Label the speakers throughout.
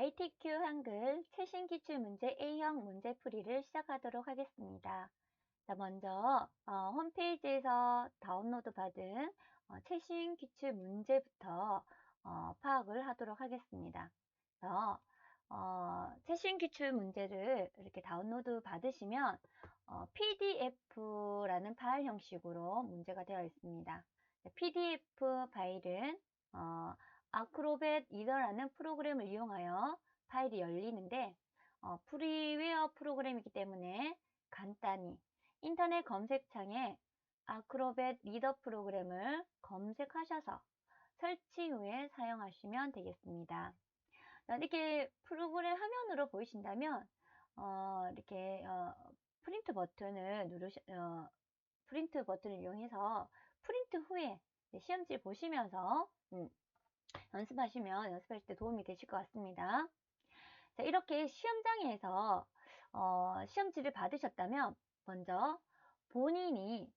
Speaker 1: ITQ 한글 최신 기출 문제 A형 문제풀이를 시작하도록 하겠습니다. 자, 먼저 홈페이지에서 다운로드 받은 최신 기출 문제부터 파악을 하도록 하겠습니다. 그래서 최신 기출 문제를 이렇게 다운로드 받으시면 PDF라는 파일 형식으로 문제가 되어 있습니다. PDF 파일은 아크로벳 리더라는 프로그램을 이용하여 파일이 열리는데 프리웨어 프로그램이기 때문에 간단히 인터넷 검색창에 아크로벳 리더 프로그램을 검색하셔서 설치 후에 사용하시면 되겠습니다. 이렇게 프로그램 화면으로 보이신다면 이렇게 프린트 버튼을 프린트 버튼을 이용해서 프린트 후에 시험지 보시면서 연습하실 때 도움이 되실 것 같습니다. 자, 이렇게 시험장에서 시험지를 받으셨다면 먼저 본인이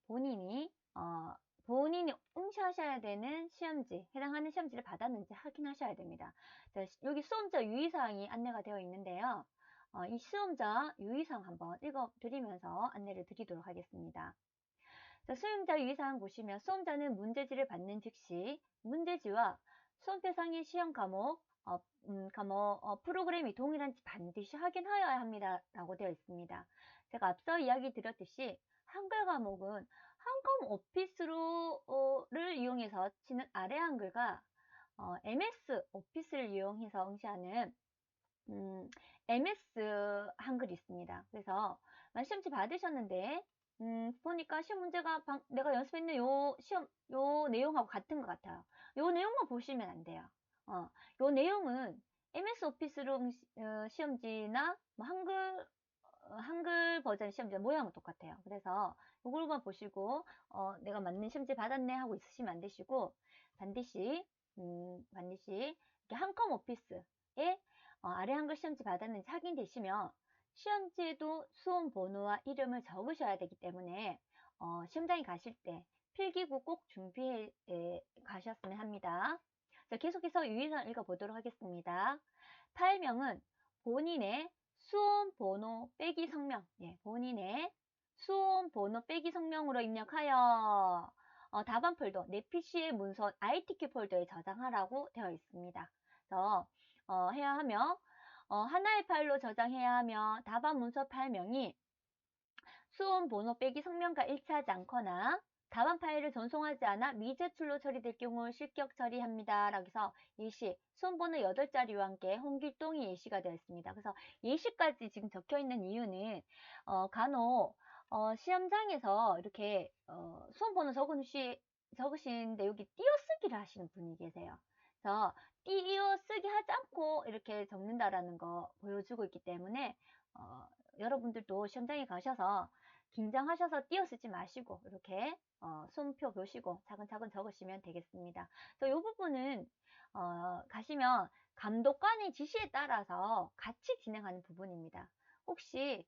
Speaker 1: 응시하셔야 되는 시험지, 해당하는 시험지를 받았는지 확인하셔야 됩니다. 자, 여기 수험자 유의사항이 안내가 되어 있는데요. 이 수험자 유의사항 한번 읽어드리면서 안내를 드리도록 하겠습니다. 자, 수험자 유의사항 보시면 수험자는 문제지를 받는 즉시 문제지와 수험표상의 시험 과목, 프로그램이 동일한지 반드시 확인하여야 합니다. 라고 되어 있습니다. 제가 앞서 이야기 드렸듯이 한글 과목은 한컴 오피스를 이용해서 치는 아래 한글과 MS 오피스를 이용해서 응시하는 MS 한글이 있습니다. 그래서 시험지 받으셨는데 보니까 시험 문제가 내가 연습했는 요 내용하고 같은 것 같아요. 요 내용만 보시면 안 돼요. 요 내용은 MS 오피스로 시험지나 뭐 한글 버전 시험지 모양은 똑같아요. 그래서 요걸만 보시고 내가 맞는 시험지 받았네 하고 있으시면 안 되시고 반드시 이렇게 한컴 오피스에 아래 한글 시험지 받았는지 확인되시면 시험지에도 수험 번호와 이름을 적으셔야 되기 때문에 시험장에 가실 때 필기구 꼭 준비해 가셨으면 합니다. 자, 계속해서 유의사항 읽어보도록 하겠습니다. 파일명은 본인의 수험 번호 빼기 성명, 본인의 수험 번호 빼기 성명으로 입력하여 답안 폴더, 내 PC의 문서 ITQ 폴더에 저장하라고 되어 있습니다. 그래서 해야 하며 하나의 파일로 저장해야 하며 답안 문서 파일명이 수험 번호 빼기 성명과 일치하지 않거나 답안 파일을 전송하지 않아 미제출로 처리될 경우 실격 처리합니다. 라고 해서 예시, 수험 번호 8자리와 함께 홍길동이 예시가 되어 있습니다. 그래서 예시까지 지금 적혀 있는 이유는 간혹 시험장에서 이렇게 수험 번호 적으시는데 여기 띄어쓰기를 하시는 분이 계세요. 그래서 띄어쓰기 하지 않고 이렇게 적는다라는 거 보여주고 있기 때문에 여러분들도 시험장에 가셔서 긴장하셔서 띄어쓰지 마시고 이렇게 수험표 보시고 차근차근 적으시면 되겠습니다. 그래서 이 부분은 가시면 감독관의 지시에 따라서 같이 진행하는 부분입니다. 혹시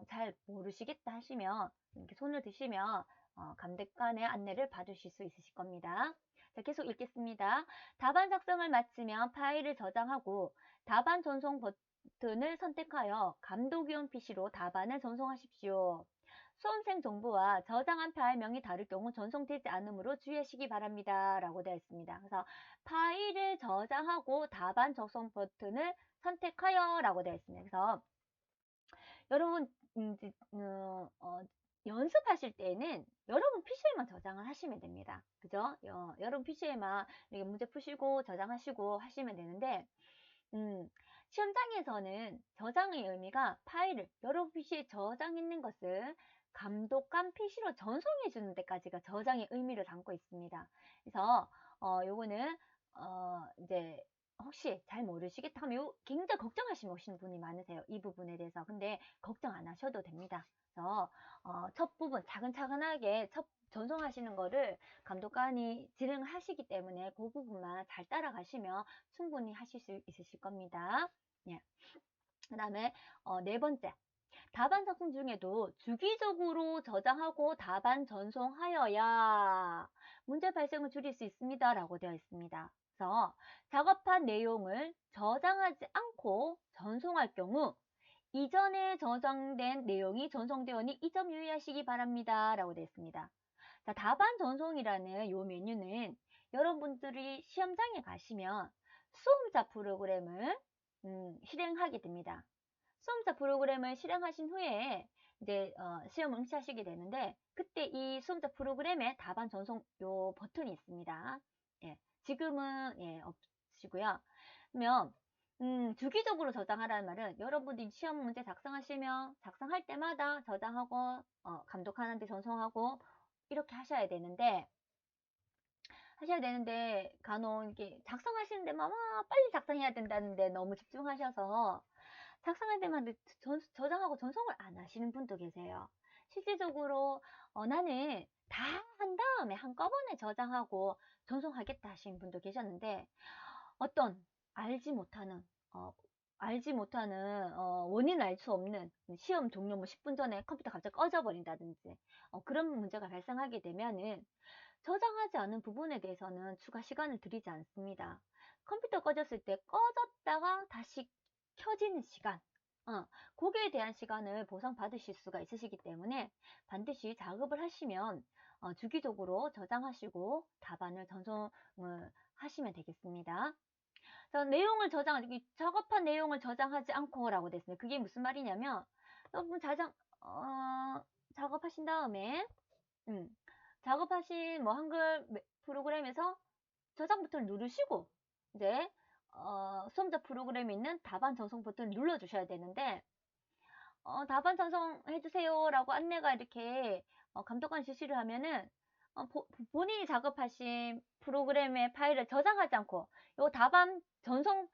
Speaker 1: 잘 모르시겠다 하시면 이렇게 손을 드시면 감독관의 안내를 받으실 수 있으실 겁니다. 자, 계속 읽겠습니다. 답안 작성을 마치면 파일을 저장하고 답안 전송 버튼을 선택하여 감독위원 PC로 답안을 전송하십시오. 수험생 정보와 저장한 파일명이 다를 경우 전송되지 않으므로 주의하시기 바랍니다. 라고 되어 있습니다. 그래서 파일을 저장하고 답안 전송 버튼을 선택하여 라고 되어 있습니다. 그래서 여러분 연습하실 때는 여러분 PC에만 저장을 하시면 됩니다. 그죠? 여러분 PC에만 이렇게 문제 푸시고 저장하시고 하시면 되는데 시험장에서는 저장의 의미가 파일을 여러분 PC에 저장했는 것을 감독관 PC로 전송해 주는 데까지가 저장의 의미를 담고 있습니다. 그래서 요거는 이제 혹시 잘 모르시겠다 하면 굉장히 걱정하시는 분이 많으세요. 이 부분에 대해서. 근데 걱정 안 하셔도 됩니다. 그래서 첫 부분 차근차근하게 전송하시는 거를 감독관이 진행하시기 때문에 그 부분만 잘 따라가시면 충분히 하실 수 있으실 겁니다. 예. 그 다음에 네 번째, 답안 작성 중에도 주기적으로 저장하고 답안 전송하여야 문제 발생을 줄일 수 있습니다. 라고 되어 있습니다. 그래서 작업한 내용을 저장하지 않고 전송할 경우 이전에 저장된 내용이 전송되오니 이 점 유의하시기 바랍니다. 라고 되어 있습니다. 자, 답안 전송이라는 요 메뉴는 여러분들이 시험장에 가시면 수험자 프로그램을 실행하게 됩니다. 수험자 프로그램을 실행하신 후에 이제 시험 응시하시게 되는데 그때 이 수험자 프로그램에 답안 전송 요 버튼이 있습니다. 예, 지금은 예, 없으시고요. 그러면 주기적으로 저장하라는 말은 여러분들이 시험 문제 작성하시면 작성할 때마다 저장하고 감독하는데 전송하고 이렇게 하셔야 되는데 간혹 이게 작성하시는 데만 막 빨리 작성해야 된다는데 너무 집중하셔서 작성할 때만 저장하고 전송을 안 하시는 분도 계세요. 실질적으로 나는 다 한 다음에 한꺼번에 저장하고 전송하겠다 하시는 분도 계셨는데 어떤 알지 못하는 어, 원인을 알 수 없는 시험 종료 뭐 10분 전에 컴퓨터 갑자기 꺼져 버린다든지 그런 문제가 발생하게 되면은 저장하지 않은 부분에 대해서는 추가 시간을 드리지 않습니다. 컴퓨터 꺼졌을 때 꺼졌다가 다시 켜지는 시간, 거기에 대한 시간을 보상받으실 수가 있으시기 때문에 반드시 작업을 하시면 주기적으로 저장하시고 답안을 전송을 하시면 되겠습니다. 자, 작업한 내용을 저장하지 않고라고 됐습니다. 그게 무슨 말이냐면 여러분 작업하신 다음에 음, 작업하신 뭐 한글 프로그램에서 저장 버튼을 누르시고 이제 수험자 프로그램에 있는 답안 전송 버튼을 눌러주셔야 되는데 답안 전송해 주세요라고 안내가 이렇게 감독관 지시를 하면은 본인이 작업하신 프로그램의 파일을 저장하지 않고 요 답안 전송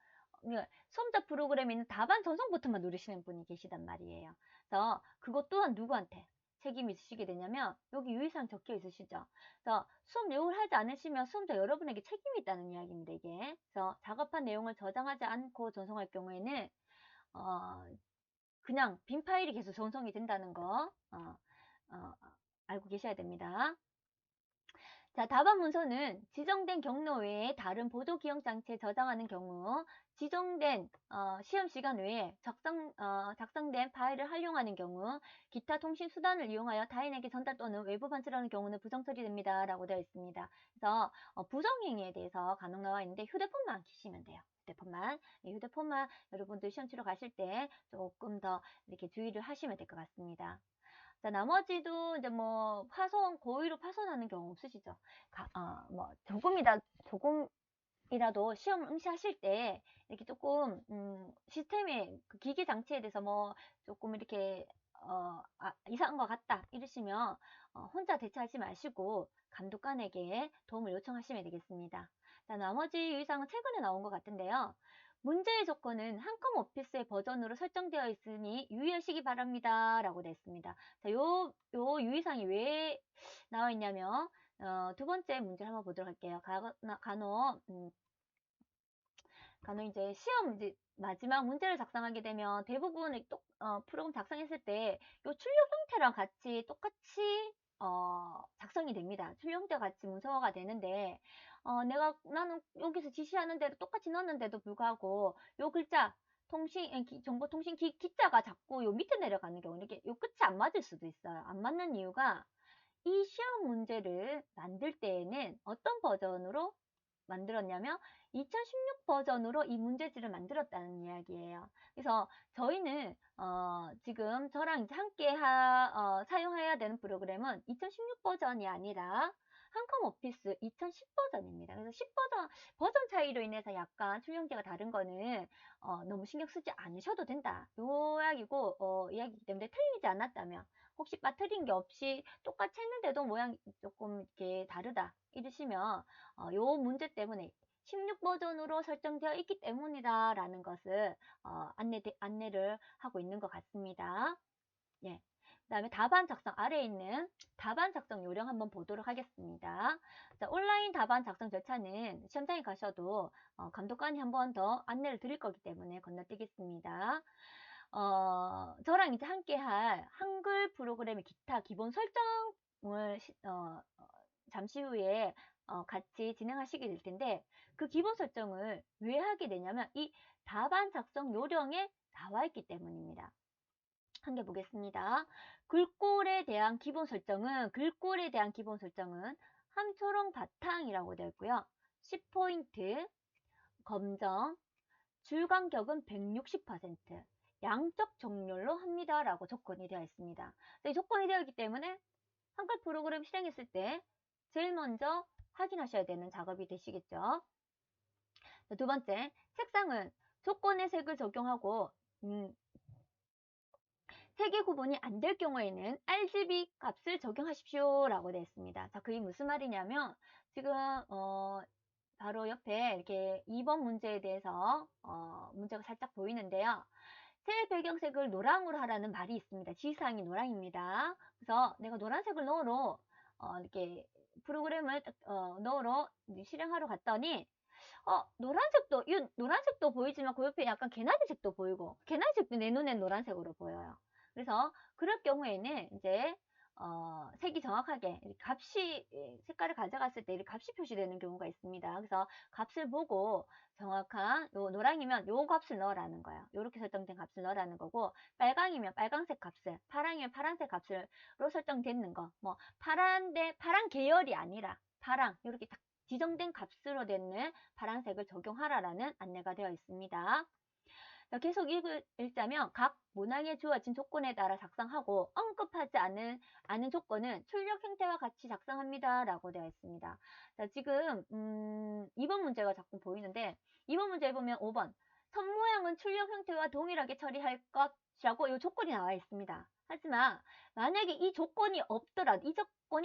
Speaker 1: 수험자 프로그램에 있는 답안 전송 버튼만 누르시는 분이 계시단 말이에요. 그래서 그것 또한 누구한테 책임이 있으시게 되냐면 여기 유의사항 적혀 있으시죠. 그래서 수업 내용을 하지 않으시면 수험자 여러분에게 책임이 있다는 이야기입니다. 이게 그래서 작업한 내용을 저장하지 않고 전송할 경우에는 그냥 빈 파일이 계속 전송이 된다는 거 알고 계셔야 됩니다. 자, 답안 문서는 지정된 경로 외에 다른 보조 기억 장치에 저장하는 경우 지정된 시험 시간 외에 작성된 파일을 활용하는 경우 기타 통신 수단을 이용하여 타인에게 전달 또는 외부 반출하는 경우는 부정 처리됩니다. 라고 되어 있습니다. 그래서 부정행위에 대해서 간혹 나와 있는데 휴대폰만 키시면 돼요. 휴대폰만 여러분들 시험 치러 가실 때 조금 더 이렇게 주의를 하시면 될 것 같습니다. 자, 나머지도 이제 뭐 고의로 파손하는 경우 없으시죠? 뭐 조금이라도 시험 응시하실 때 이렇게 조금 시스템의 그 기기 장치에 대해서 뭐 조금 이렇게 이상한 것 같다 이러시면 혼자 대처하지 마시고 감독관에게 도움을 요청하시면 되겠습니다. 자, 나머지 유의사항은 최근에 나온 것 같은데요. 문제의 조건은 한컴 오피스의 버전으로 설정되어 있으니 유의하시기 바랍니다. 라고 되어 있습니다. 자, 요 유의사항이 왜 나와 있냐면, 두 번째 문제를 한번 보도록 할게요. 간혹 이제 시험 이제 마지막 문제를 작성하게 되면 대부분 프로그램 작성했을 때 요 출력 형태랑 같이 똑같이 작성이 됩니다. 출력 형태가 같이 문서화가 되는데 나는 여기서 지시하는 대로 똑같이 넣었는데도 불구하고 요 글자 정보통신 기자가 자꾸 요 밑에 내려가는 경우 이렇게 요 끝이 안 맞을 수도 있어요. 안 맞는 이유가 이 시험 문제를 만들 때에는 어떤 버전으로 만들었냐면 2016 버전으로 이 문제지를 만들었다는 이야기예요. 그래서 저희는 지금 저랑 이제 함께 사용해야 되는 프로그램은 2016 버전이 아니라 한컴 오피스 2010 버전입니다. 그래서 10 버전 차이로 인해서 약간 출력제가 다른 거는 너무 신경 쓰지 않으셔도 된다. 요 이야기이기 때문에 틀리지 않았다면 혹시 빠뜨린 게 없이 똑같이 했는데도 모양이 조금 이렇게 다르다 이러시면 요 문제 때문에 16 버전으로 설정되어 있기 때문이다 라는 것을 안내를 하고 있는 것 같습니다. 예. 그 다음에 답안 작성 아래에 있는 답안 작성 요령 한번 보도록 하겠습니다. 자, 온라인 답안 작성 절차는 시험장에 가셔도 감독관이 한 번 더 안내를 드릴 거기 때문에 건너뛰겠습니다. 저랑 이제 함께 할 한글 프로그램의 기타 기본 설정을 잠시 후에 같이 진행하시게 될 텐데 그 기본 설정을 왜 하게 되냐면 이 답안 작성 요령에 나와 있기 때문입니다. 한 개 보겠습니다. 글꼴에 대한 기본 설정은 함초롱 바탕이라고 되어 있고요. 10포인트, 검정, 줄 간격은 160%, 양적 정렬로 합니다라고 조건이 되어 있습니다. 이 조건이 되어 있기 때문에 한글 프로그램 실행했을 때 제일 먼저 확인하셔야 되는 작업이 되시겠죠. 두 번째, 색상은 조건의 색을 적용하고 색의 구분이 안 될 경우에는 RGB 값을 적용하십시오 라고 되어 있습니다. 자, 그게 무슨 말이냐면 지금 바로 옆에 이렇게 2번 문제에 대해서 문제가 살짝 보이는데요. 새 배경색을 노랑으로 하라는 말이 있습니다. 지시사항이 노랑입니다. 그래서 내가 노란색을 넣으러 이렇게 프로그램을 넣으러 실행하러 갔더니 노란색도 보이지만 그 옆에 약간 개나리색도 보이고 개나리색도 내 눈엔 노란색으로 보여요. 그래서 그럴 경우에는 이제 색이 정확하게 색깔을 가져갔을 때 이렇게 값이 표시되는 경우가 있습니다. 그래서 값을 보고 정확한 요 노랑이면 요 값을 넣으라는 거예요. 요렇게 설정된 값을 넣으라는 거고 빨강이면 빨강색 값을, 파랑이면 파란색 값으로 설정되는 거. 뭐 파란 계열이 아니라 파랑 이렇게 딱 지정된 값으로 되는 파란색을 적용하라라는 안내가 되어 있습니다. 계속 읽자면 각 문항에 주어진 조건에 따라 작성하고 언급하지 않은 조건은 출력 형태와 같이 작성합니다 라고 되어 있습니다. 자, 지금 2번 문제가 자꾸 보이는데 2번 문제에 보면 5번 선 모양은 출력 형태와 동일하게 처리할 것이라고 이 조건이 나와 있습니다. 하지만 만약에 이 조건이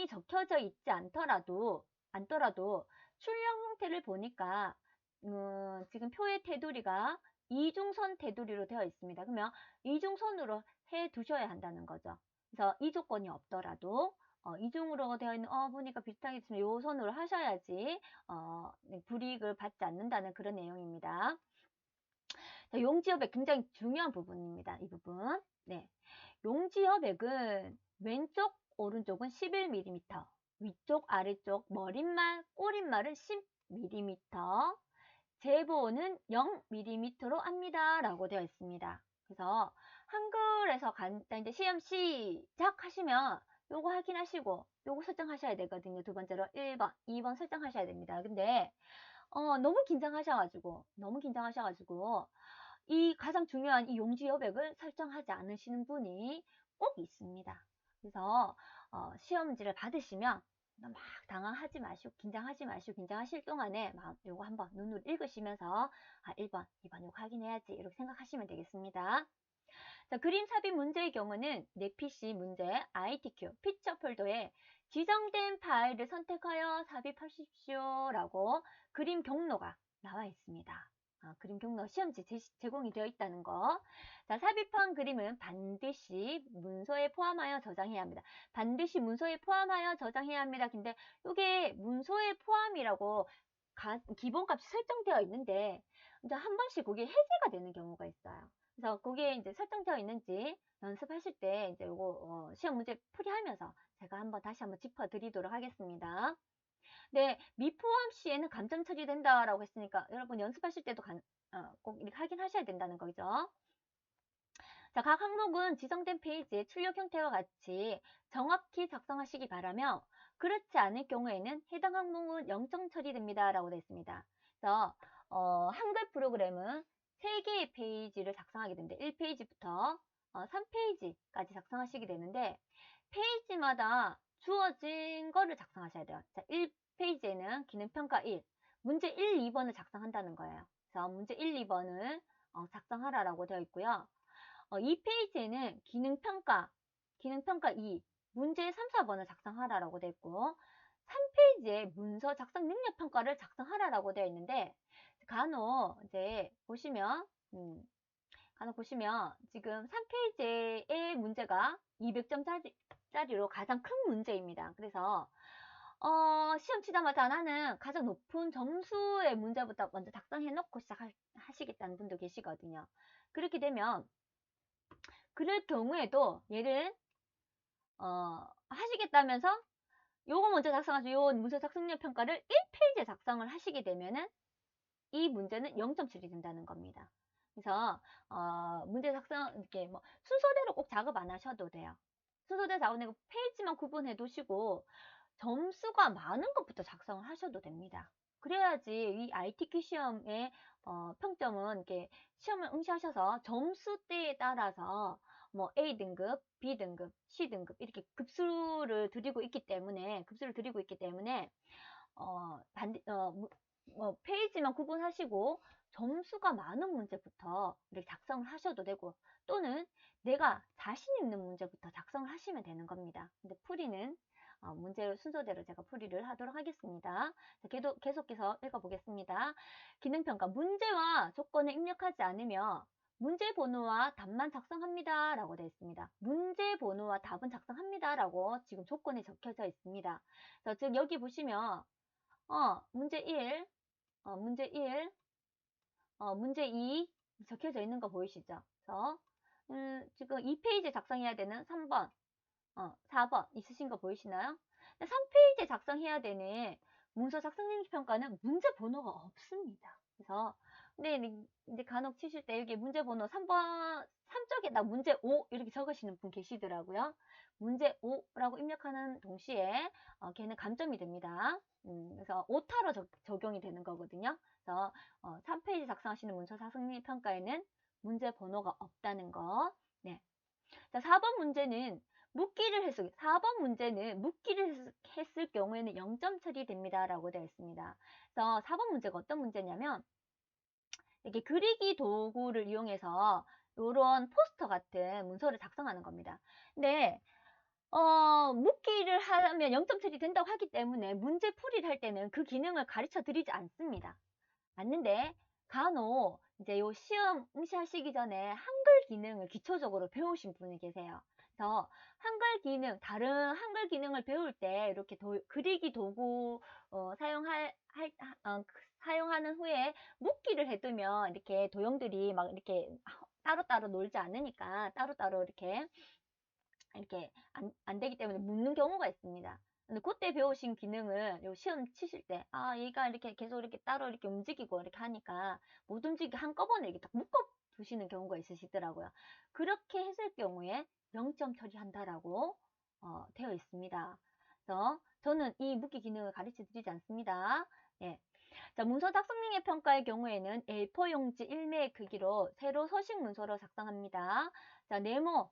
Speaker 1: 적혀져 있지 않더라도 출력 형태를 보니까 지금 표의 테두리가 이중선 테두리로 되어 있습니다. 그러면 이중선으로 해 두셔야 한다는 거죠. 그래서 이 조건이 없더라도 이중으로 되어 있는 보니까 비슷하게 있으면 요 선으로 하셔야지 불이익을 받지 않는다는 그런 내용입니다. 자, 용지여백 굉장히 중요한 부분입니다. 이 부분. 네. 용지여백은 왼쪽 오른쪽은 11mm, 위쪽 아래쪽 머릿말 꼬릿말은 10mm, 제보는 0mm로 합니다. 라고 되어 있습니다. 그래서 한글에서 이제 시험 시작하시면 요거 확인하시고 요거 설정하셔야 되거든요. 두 번째로 1번, 2번 설정하셔야 됩니다. 근데 너무 긴장하셔가지고 이 가장 중요한 이 용지 여백을 설정하지 않으시는 분이 꼭 있습니다. 그래서 시험 문제를 받으시면 막 당황하지 마시고 긴장하실 동안에 요거 한번 눈으로 읽으시면서 1번, 2번 요거 확인해야지 이렇게 생각하시면 되겠습니다. 자, 그림 삽입 문제의 경우는 내 PC 문제 ITQ 피처 폴더에 지정된 파일을 선택하여 삽입하십시오 라고 그림 경로가 나와 있습니다. 그림 경로 시험지 제공이 되어 있다는 거. 자, 삽입한 그림은 반드시 문서에 포함하여 저장해야 합니다. 반드시 문서에 포함하여 저장해야 합니다. 근데 이게 문서에 포함이라고 기본값이 설정되어 있는데 이제 한 번씩 그게 해제가 되는 경우가 있어요. 그래서 그게 이제 설정되어 있는지 연습하실 때 이제 요거 시험 문제 풀이하면서 제가 다시 한번 짚어드리도록 하겠습니다. 네, 미포함 시에는 감점 처리된다라고 했으니까 여러분 연습하실 때도 꼭 이렇게 확인하셔야 된다는 거죠. 자, 각 항목은 지정된 페이지의 출력 형태와 같이 정확히 작성하시기 바라며 그렇지 않을 경우에는 해당 항목은 영정 처리됩니다 라고 되어 있습니다. 그래서 한글 프로그램은 3개의 페이지를 작성하게 됩니다. 1페이지부터 3페이지까지 작성하시게 되는데 페이지마다 주어진 거를 작성하셔야 돼요. 자, 1페이지에는 기능평가 1, 문제 1, 2번을 작성한다는 거예요. 그래서 문제 1, 2번을 작성하라라고 되어 있고요. 2페이지에는 기능평가 2, 문제 3, 4번을 작성하라라고 되어 있고 3페이지에 문서 작성 능력 평가를 작성하라라고 되어 있는데 간혹 이제 보시면 지금 3페이지의 문제가 200점짜리로 가장 큰 문제입니다. 그래서 시험 치자마자 나는 가장 높은 점수의 문제부터 먼저 작성해 놓고 시작하시겠다는 분도 계시거든요. 그렇게 되면 그럴 경우에도 얘를 하시겠다면서 요거 먼저 작성하시고 요 문서 작성 능력 평가를 1페이지에 작성을 하시게 되면은 이 문제는 0점칠이 된다는 겁니다. 그래서 문제 작성 이렇게 뭐 순서대로 꼭 작업 안 하셔도 돼요. 순서대로 작업하고 페이지만 구분해 두시고 점수가 많은 것부터 작성을 하셔도 됩니다. 그래야지 이 ITQ 시험의 평점은 이렇게 시험을 응시하셔서 점수대에 따라서 뭐 A 등급, B 등급, C 등급 이렇게 급수를 드리고 있기 때문에 페이지만 구분하시고 점수가 많은 문제부터 이렇게 작성을 하셔도 되고 또는 내가 자신 있는 문제부터 작성을 하시면 되는 겁니다. 근데 풀이는 문제 순서대로 제가 풀이를 하도록 하겠습니다. 자, 계속해서 읽어보겠습니다. 기능평가 문제와 조건을 입력하지 않으며 문제 번호와 답만 작성합니다 라고 되어 있습니다. 문제 번호와 답은 작성합니다 라고 지금 조건에 적혀져 있습니다. 즉 여기 보시면 문제 1, 문제 1, 문제 2 적혀져 있는 거 보이시죠? 그래서 지금 2페이지 작성해야 되는 3번, 4번 있으신 거 보이시나요? 3페이지에 작성해야 되는 문서 작성 능력 평가는 문제 번호가 없습니다. 그래서 근데 이제 간혹 치실 때 여기 문제 번호 3번 3쪽에다 문제 5 이렇게 적으시는 분 계시더라고요. 문제 5라고 입력하는 동시에 걔는 감점이 됩니다. 그래서 오타로 적용이 되는 거거든요. 그래서 3페이지 작성하시는 문서 작성 능력 평가에는 문제 번호가 없다는 거. 네. 자, 4번 문제는 묻기를 했을 4번 문제는 묻기를 했을 경우에는 0점 처리됩니다. 라고 되어 있습니다. 그래서 4번 문제가 어떤 문제냐면 이렇게 그리기 도구를 이용해서 이런 포스터 같은 문서를 작성하는 겁니다. 근데 묻기를 하면 0점 처리된다고 하기 때문에 문제 풀이를 할 때는 그 기능을 가르쳐 드리지 않습니다. 맞는데 간혹 이제 요 시험 응시하시기 전에 한글 기능을 기초적으로 배우신 분이 계세요. 그래서 한글 기능, 다른 한글 기능을 배울 때 이렇게 그리기 도구 사용하는 후에 묻기를 해두면 이렇게 도형들이 막 이렇게 따로따로 놀지 않으니까 따로따로 이렇게 안 되기 때문에 묻는 경우가 있습니다. 근데 그때 배우신 기능을 요 시험 치실 때, 얘가 이렇게 계속 이렇게 따로 이렇게 움직이고 이렇게 하니까 못 움직이게 한꺼번에 이렇게 딱 묶어 두시는 경우가 있으시더라고요. 그렇게 했을 경우에 0점 처리한다라고 되어 있습니다. 그래서 저는 이 묶기 기능을 가르쳐 드리지 않습니다. 예. 자, 문서 작성 능력 평가의 경우에는 A4 용지 1매의 크기로 세로 서식 문서로 작성합니다. 자, 네모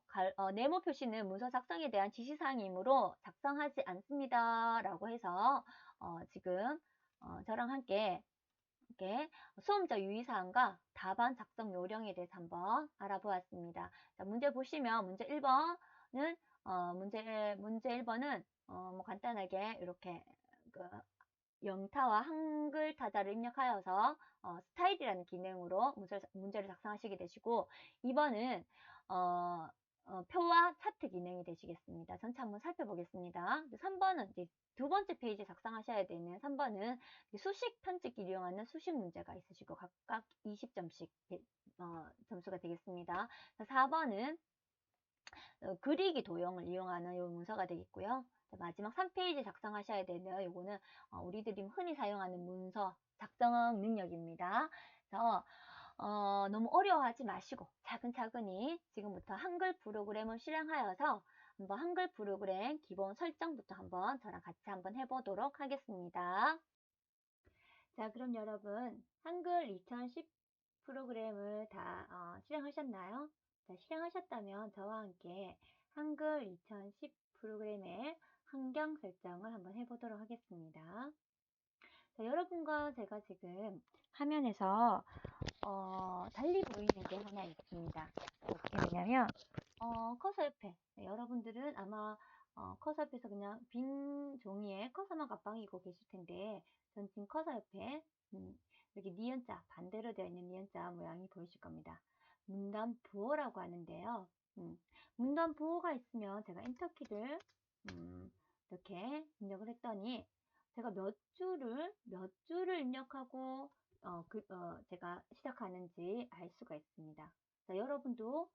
Speaker 1: 표시는 문서 작성에 대한 지시사항이므로 작성하지 않습니다. 라고 해서 지금 저랑 함께 수험자 유의사항과 답안 작성 요령에 대해서 한번 알아보았습니다. 자, 문제 보시면 문제 1번은 문제 1번은 뭐 간단하게 이렇게 그 영타와 한글 타자를 입력하여서 스타일이라는 기능으로 문제를 작성하시게 되시고 2번은 표와 차트 기능이 되시겠습니다. 전체 한번 살펴보겠습니다. 3번은 이제 두 번째 페이지 작성하셔야 되는 3번은 수식 편집기를 이용하는 수식 문제가 있으시고 각각 20점씩 점수가 되겠습니다. 4번은 그리기 도형을 이용하는 요 문서가 되겠고요. 마지막 3페이지 작성하셔야 되는 요거는 우리들이 흔히 사용하는 문서 작성 능력입니다. 그래서 너무 어려워하지 마시고 차근차근히 지금부터 한글 프로그램을 실행하여서 한번 한글 프로그램 기본 설정부터 한번 저랑 같이 한번 해보도록 하겠습니다. 자, 그럼 여러분 한글 2010 프로그램을 다 실행하셨나요? 자, 실행하셨다면 저와 함께 한글 2010 프로그램의 환경 설정을 한번 해보도록 하겠습니다. 자, 여러분과 제가 지금 화면에서 달리 보이는 게 하나 있습니다. 어떻게 되냐면 커서 옆에 여러분들은 아마 커서 옆에서 그냥 빈 종이에 커서만 갑방이고 계실 텐데 전 지금 커서 옆에 여기 니은자 반대로 되어 있는 니은자 모양이 보이실 겁니다. 문단 부호라고 하는데요. 문단 부호가 있으면 제가 엔터키를 이렇게 입력을 했더니 제가 몇 줄을 입력하고 제가 시작하는지 알 수가 있습니다. 자, 여러분도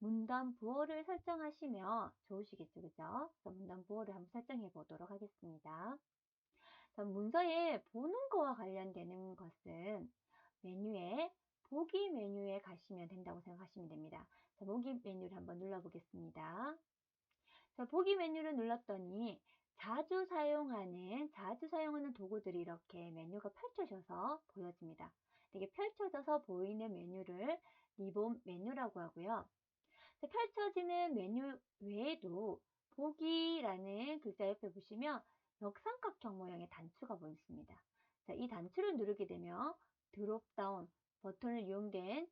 Speaker 1: 문단 부호를 설정하시면 좋으시겠죠, 그죠? 그래서 문단 부호를 한번 설정해 보도록 하겠습니다. 자, 문서에 보는 거와 관련되는 것은 메뉴에 보기 메뉴에 가시면 된다고 생각하시면 됩니다. 자, 보기 메뉴를 한번 눌러보겠습니다. 자, 보기 메뉴를 눌렀더니 자주 사용하는 도구들이 이렇게 메뉴가 펼쳐져서 보여집니다. 이게 펼쳐져서 보이는 메뉴를 리본 메뉴라고 하고요. 펼쳐지는 메뉴 외에도 보기라는 글자 옆에 보시면 역삼각형 모양의 단추가 보입니다. 자, 이 단추를 누르게 되면 드롭다운 버튼을 이용된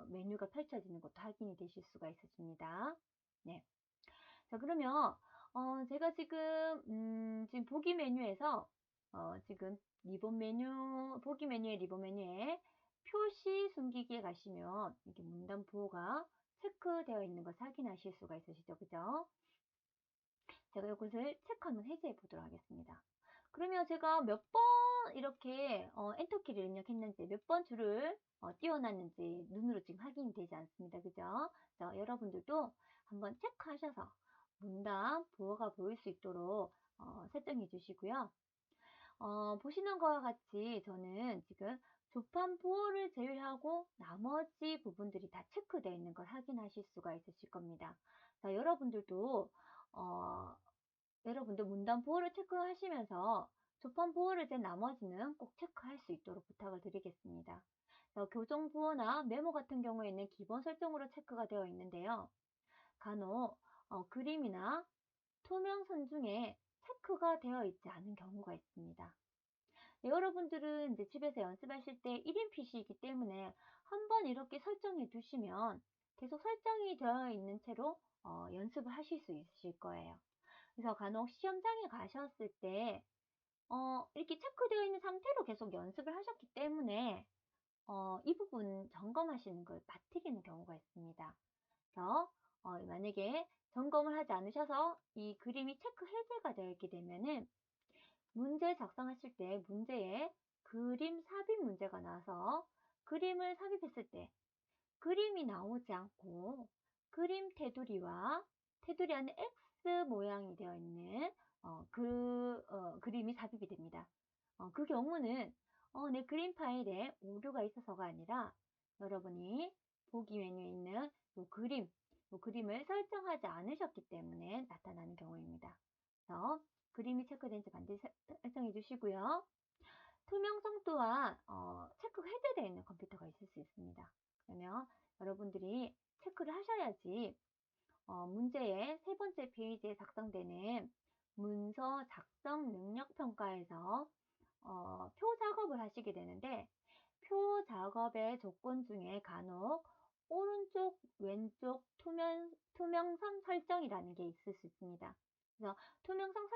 Speaker 1: 메뉴가 펼쳐지는 것도 확인이 되실 수가 있으십니다. 네. 자, 그러면 제가 지금 보기 메뉴에서 지금 리본 메뉴, 보기 메뉴의 리본 메뉴에 표시 숨기기에 가시면 이렇게 문단 부호가 체크되어 있는 것을 확인하실 수가 있으시죠, 그죠? 제가 이것을 체크 한번 해제해 보도록 하겠습니다. 그러면 제가 몇 번 이렇게 엔터키를 입력했는지, 몇 번 줄을 띄워놨는지 눈으로 지금 확인이 되지 않습니다, 그죠? 그래서 여러분들도 한번 체크하셔서 문단 부호가 보일 수 있도록 설정해 주시고요. 보시는 것과 같이 저는 지금 조판 부호를 제외하고 나머지 부분들이 다 체크되어 있는 걸 확인하실 수가 있으실 겁니다. 자, 여러분들 문단 부호를 체크하시면서 조판 부호를 제 나머지는 꼭 체크할 수 있도록 부탁을 드리겠습니다. 교정 부호나 메모 같은 경우에는 기본 설정으로 체크가 되어 있는데요. 간혹 그림이나 투명선 중에 체크가 되어 있지 않은 경우가 있습니다. 네, 여러분들은 이제 집에서 연습하실 때 1인 PC이기 때문에 한번 이렇게 설정해 두시면 계속 설정이 되어 있는 채로 연습을 하실 수 있으실 거예요. 그래서 간혹 시험장에 가셨을 때 이렇게 체크되어 있는 상태로 계속 연습을 하셨기 때문에 이 부분 점검하시는 걸 빠뜨리는 경우가 있습니다. 그래서 만약에 점검을 하지 않으셔서 이 그림이 체크 해제가 되어 있게 되면은 문제 작성하실 때 문제에 그림 삽입 문제가 나와서 그림을 삽입했을 때 그림이 나오지 않고 그림 테두리와 테두리 안에 X 모양이 되어 있는 그림이 삽입이 됩니다. 그 경우는 내 그림 파일에 오류가 있어서가 아니라 여러분이 보기 메뉴에 있는 이 그림을 설정하지 않으셨기 때문에 나타나는 경우입니다. 그래서 그림이 체크된지 반드시 설정해 주시고요. 투명성 또한 체크 해제되어 있는 컴퓨터가 있을 수 있습니다. 그러면 여러분들이 체크를 하셔야지 문제의 세 번째 페이지에 작성되는 문서 작성 능력 평가에서 표 작업을 하시게 되는데 표 작업의 조건 중에 간혹 오른쪽, 왼쪽 투명성 설정이라는 게 있을 수 있습니다. 그래서 투명성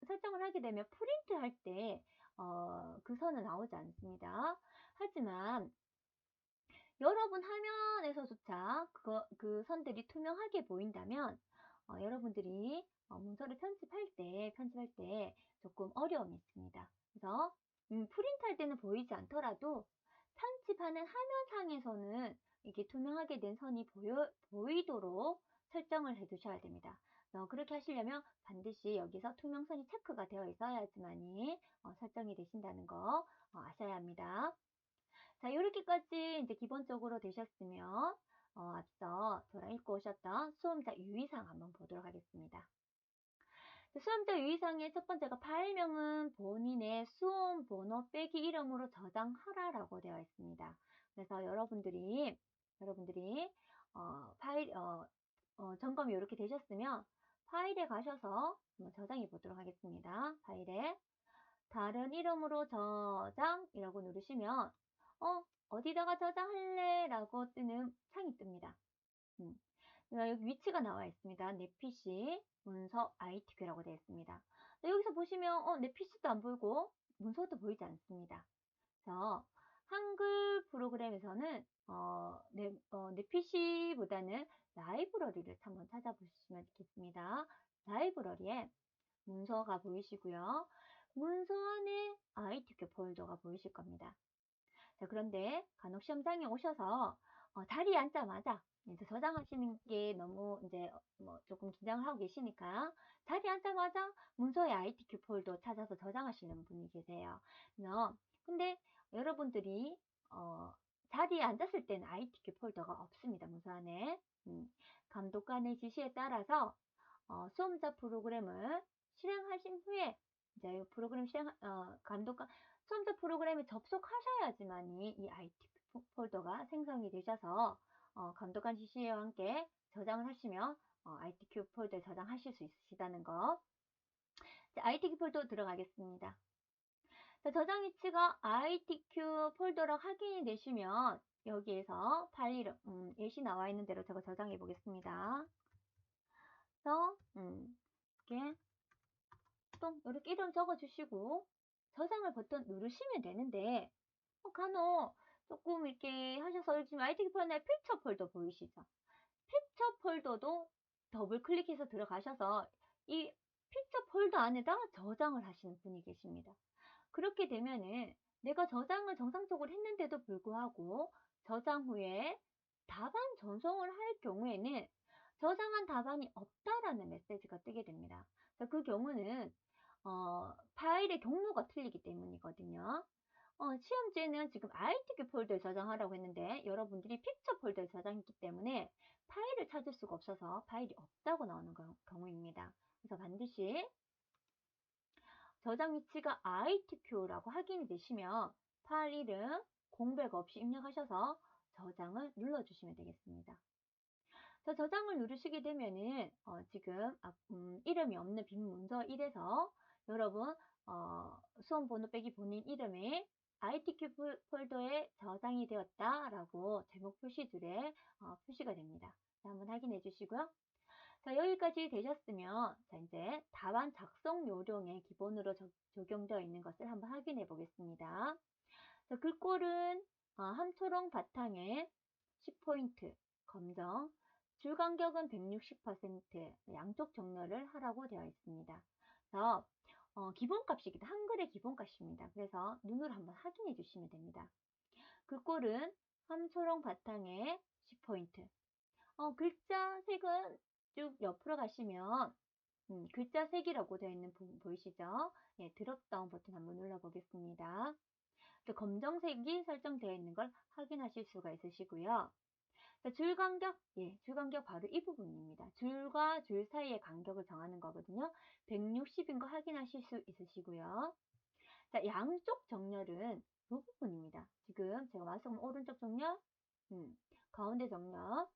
Speaker 1: 설정을 하게 되면 프린트 할 때 그 선은 나오지 않습니다. 하지만 여러분 화면에서조차 그 선들이 투명하게 보인다면 여러분들이 문서를 편집할 때 조금 어려움이 있습니다. 그래서 프린트할 때는 보이지 않더라도 편집하는 화면상에서는 이게 투명하게 된 선이 보이도록 설정을 해 두셔야 됩니다. 그렇게 하시려면 반드시 여기서 투명선이 체크가 되어 있어야지만이 설정이 되신다는 거 아셔야 합니다. 자, 이렇게까지 이제 기본적으로 되셨으면 앞서 저랑 읽고 오셨던 수험자 유의사항 한번 보도록 하겠습니다. 수험자 유의사항의 첫 번째가 파일명은 본인의 수험 번호 빼기 이름으로 저장하라라고 되어 있습니다. 그래서 여러분들이 파일 점검이 이렇게 되셨으면 파일에 가셔서 한번 저장해 보도록 하겠습니다. 파일에 다른 이름으로 저장이라고 누르시면 어디다가 저장할래? 라고 뜨는 창이 뜹니다. 여기 위치가 나와 있습니다. 내 PC, 문서, ITQ라고 되어 있습니다. 여기서 보시면 내 PC도 안 보이고 문서도 보이지 않습니다. 그래서 한글 프로그램에서는 내 PC보다는 라이브러리를 한번 찾아보시면 좋겠습니다. 라이브러리에 문서가 보이시고요. 문서 안에 ITQ 폴더가 보이실 겁니다. 자, 그런데 간혹 시험장에 오셔서 자리에 앉자마자 이제 저장하시는 게 너무 이제 뭐 조금 긴장을 하고 계시니까 자리에 앉자마자 문서의 ITQ 폴더 찾아서 저장하시는 분이 계세요. 근데 여러분들이 어, 자리에 앉았을 때는 ITQ 폴더가 없습니다. 문서 안에. 감독관의 지시에 따라서 수험자 프로그램을 실행하신 후에 이제 프로그램 감독관 수험자 프로그램에 접속하셔야지만이 이 ITQ 폴더가 생성이 되셔서 감독관 지시와 함께 저장을 하시면 ITQ 폴더에 저장하실 수 있으시다는 거. 자, ITQ 폴더 들어가겠습니다. 자, 저장 위치가 ITQ 폴더로 확인이 되시면 여기에서 파일 이름, 예시 나와 있는 대로 제가 저장해 보겠습니다. 그래서 이렇게 또 이렇게 이름 적어 주시고 저장을 버튼 누르시면 되는데 간혹 조금 이렇게 하셔서 지금 ITQ 폴더에 필터 폴더 보이시죠? 필터 폴더도 더블 클릭해서 들어가셔서 이 필터 폴더 안에다가 저장을 하시는 분이 계십니다. 그렇게 되면은 내가 저장을 정상적으로 했는데도 불구하고 저장 후에 답안 전송을 할 경우에는 저장한 답안이 없다라는 메시지가 뜨게 됩니다. 그 경우는 파일의 경로가 틀리기 때문이거든요. 시험지에는 지금 ITQ 폴더에 저장하라고 했는데 여러분들이 픽처 폴더에 저장했기 때문에 파일을 찾을 수가 없어서 파일이 없다고 나오는 경우입니다. 그래서 반드시 저장 위치가 ITQ라고 확인이 되시면 파일 이름 공백 없이 입력하셔서 저장을 눌러주시면 되겠습니다. 자, 저장을 누르시게 되면은 지금 이름이 없는 빈 문서 1에서 여러분 수험 번호 빼기 본인 이름이 ITQ 폴더에 저장이 되었다라고 제목 표시줄에 표시가 됩니다. 자, 한번 확인해 주시고요. 자, 여기까지 되셨으면 자, 이제 답안 작성 요령에 기본으로 적용되어 있는 것을 한번 확인해 보겠습니다. 자, 글꼴은 함초롱 바탕에 10포인트 검정, 줄 간격은 160% 양쪽 정렬을 하라고 되어 있습니다. 그래서 기본값이기도 한글의 기본값입니다. 그래서 눈으로 한번 확인해 주시면 됩니다. 글꼴은 함초롱 바탕에 10포인트. 글자 색은 쭉 옆으로 가시면 글자 색이라고 되어 있는 부분 보이시죠? 예, 드롭다운 버튼 한번 눌러 보겠습니다. 검정색이 설정되어 있는 걸 확인하실 수가 있으시고요. 줄 간격, 예, 줄 간격 바로 이 부분입니다. 줄과 줄 사이의 간격을 정하는 거거든요. 160인 거 확인하실 수 있으시고요. 자, 양쪽 정렬은 이 부분입니다. 지금 제가 말씀한 오른쪽 정렬, 가운데 정렬,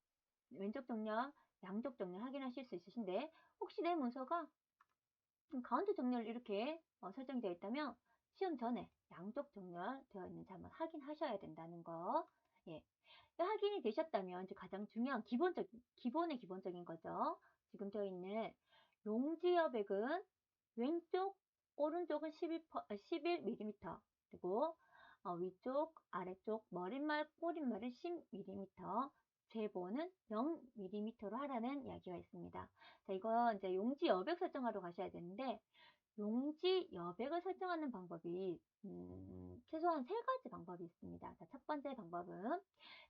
Speaker 1: 왼쪽 정렬, 양쪽 정렬 확인하실 수 있으신데 혹시 내 문서가 가운데 정렬 이렇게 설정되어 있다면 시험 전에 양쪽 정렬 되어 있는지 한번 확인하셔야 된다는 거. 예. 확인이 되셨다면 이제 가장 중요한 기본적인 거죠. 지금 되어 있는 용지 여백은 왼쪽, 오른쪽은 11mm 그리고 위쪽, 아래쪽, 머릿말, 꼬릿말은 10mm, 제보는 0mm로 하라는 이야기가 있습니다. 자, 이거 이제 용지 여백 설정하러 가셔야 되는데 용지 여백을 설정하는 방법이 최소한 3가지 방법이 있습니다. 자, 첫 번째 방법은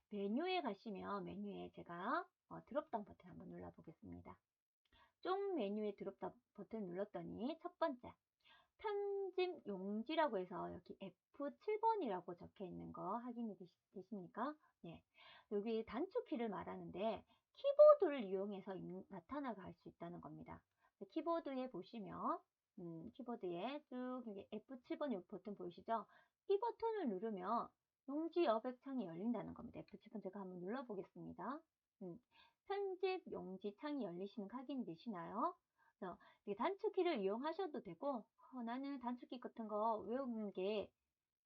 Speaker 1: 메뉴에 가시면 메뉴에 제가 드롭다운 버튼 한번 눌러 보겠습니다. 쪽 메뉴에 드롭다운 버튼 눌렀더니 첫 번째 편집 용지라고 해서 여기 F7번이라고 적혀 있는 거 확인이 되십니까? 네. 여기 단축키를 말하는데 키보드를 이용해서 나타나게 할 수 있다는 겁니다. 키보드에 보시면 키보드에 쭉 여기 F7번 버튼 보이시죠? 이 버튼을 누르면 용지 여백 창이 열린다는 겁니다. F7번 제가 한번 눌러보겠습니다. 편집 용지 창이 열리시는 거 확인이 되시나요? 그래서 단축키를 이용하셔도 되고 나는 단축키 같은 거 외우는 게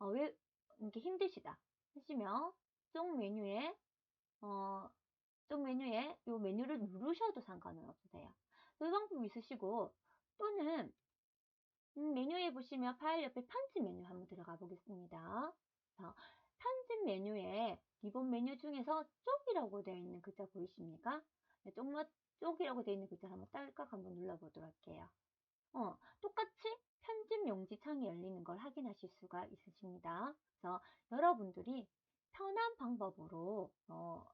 Speaker 1: 왜 이렇게 힘드시다 하시면 쪽 메뉴에 이 메뉴를 누르셔도 상관은 없으세요. 이 방법 있으시고 또는 메뉴에 보시면 파일 옆에 편집 메뉴 한번 들어가 보겠습니다. 편집 메뉴에 기본 메뉴 중에서 쪽이라고 되어 있는 글자 보이십니까? 네, 쪽이라고 되어 있는 글자를 한번 딸깍 한번 눌러보도록 할게요. 똑같이 편집 용지 창이 열리는 걸 확인하실 수가 있으십니다. 그래서 여러분들이 편한 방법으로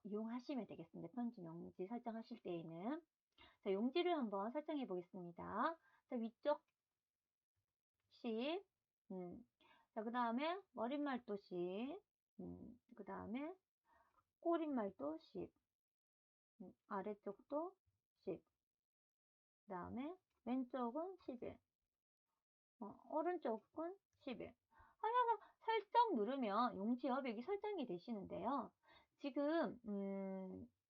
Speaker 1: 이용하시면 되겠습니다. 편집 용지 설정하실 때에는. 자, 용지를 한번 설정해 보겠습니다. 자, 위쪽 10, 자, 그 다음에 머릿말도 10, 그 다음에 꼬릿말도 10, 아래쪽도 10, 그 다음에 왼쪽은 11, 오른쪽은 11. 하셔서 설정 누르면 용지 여백이 설정이 되시는데요. 지금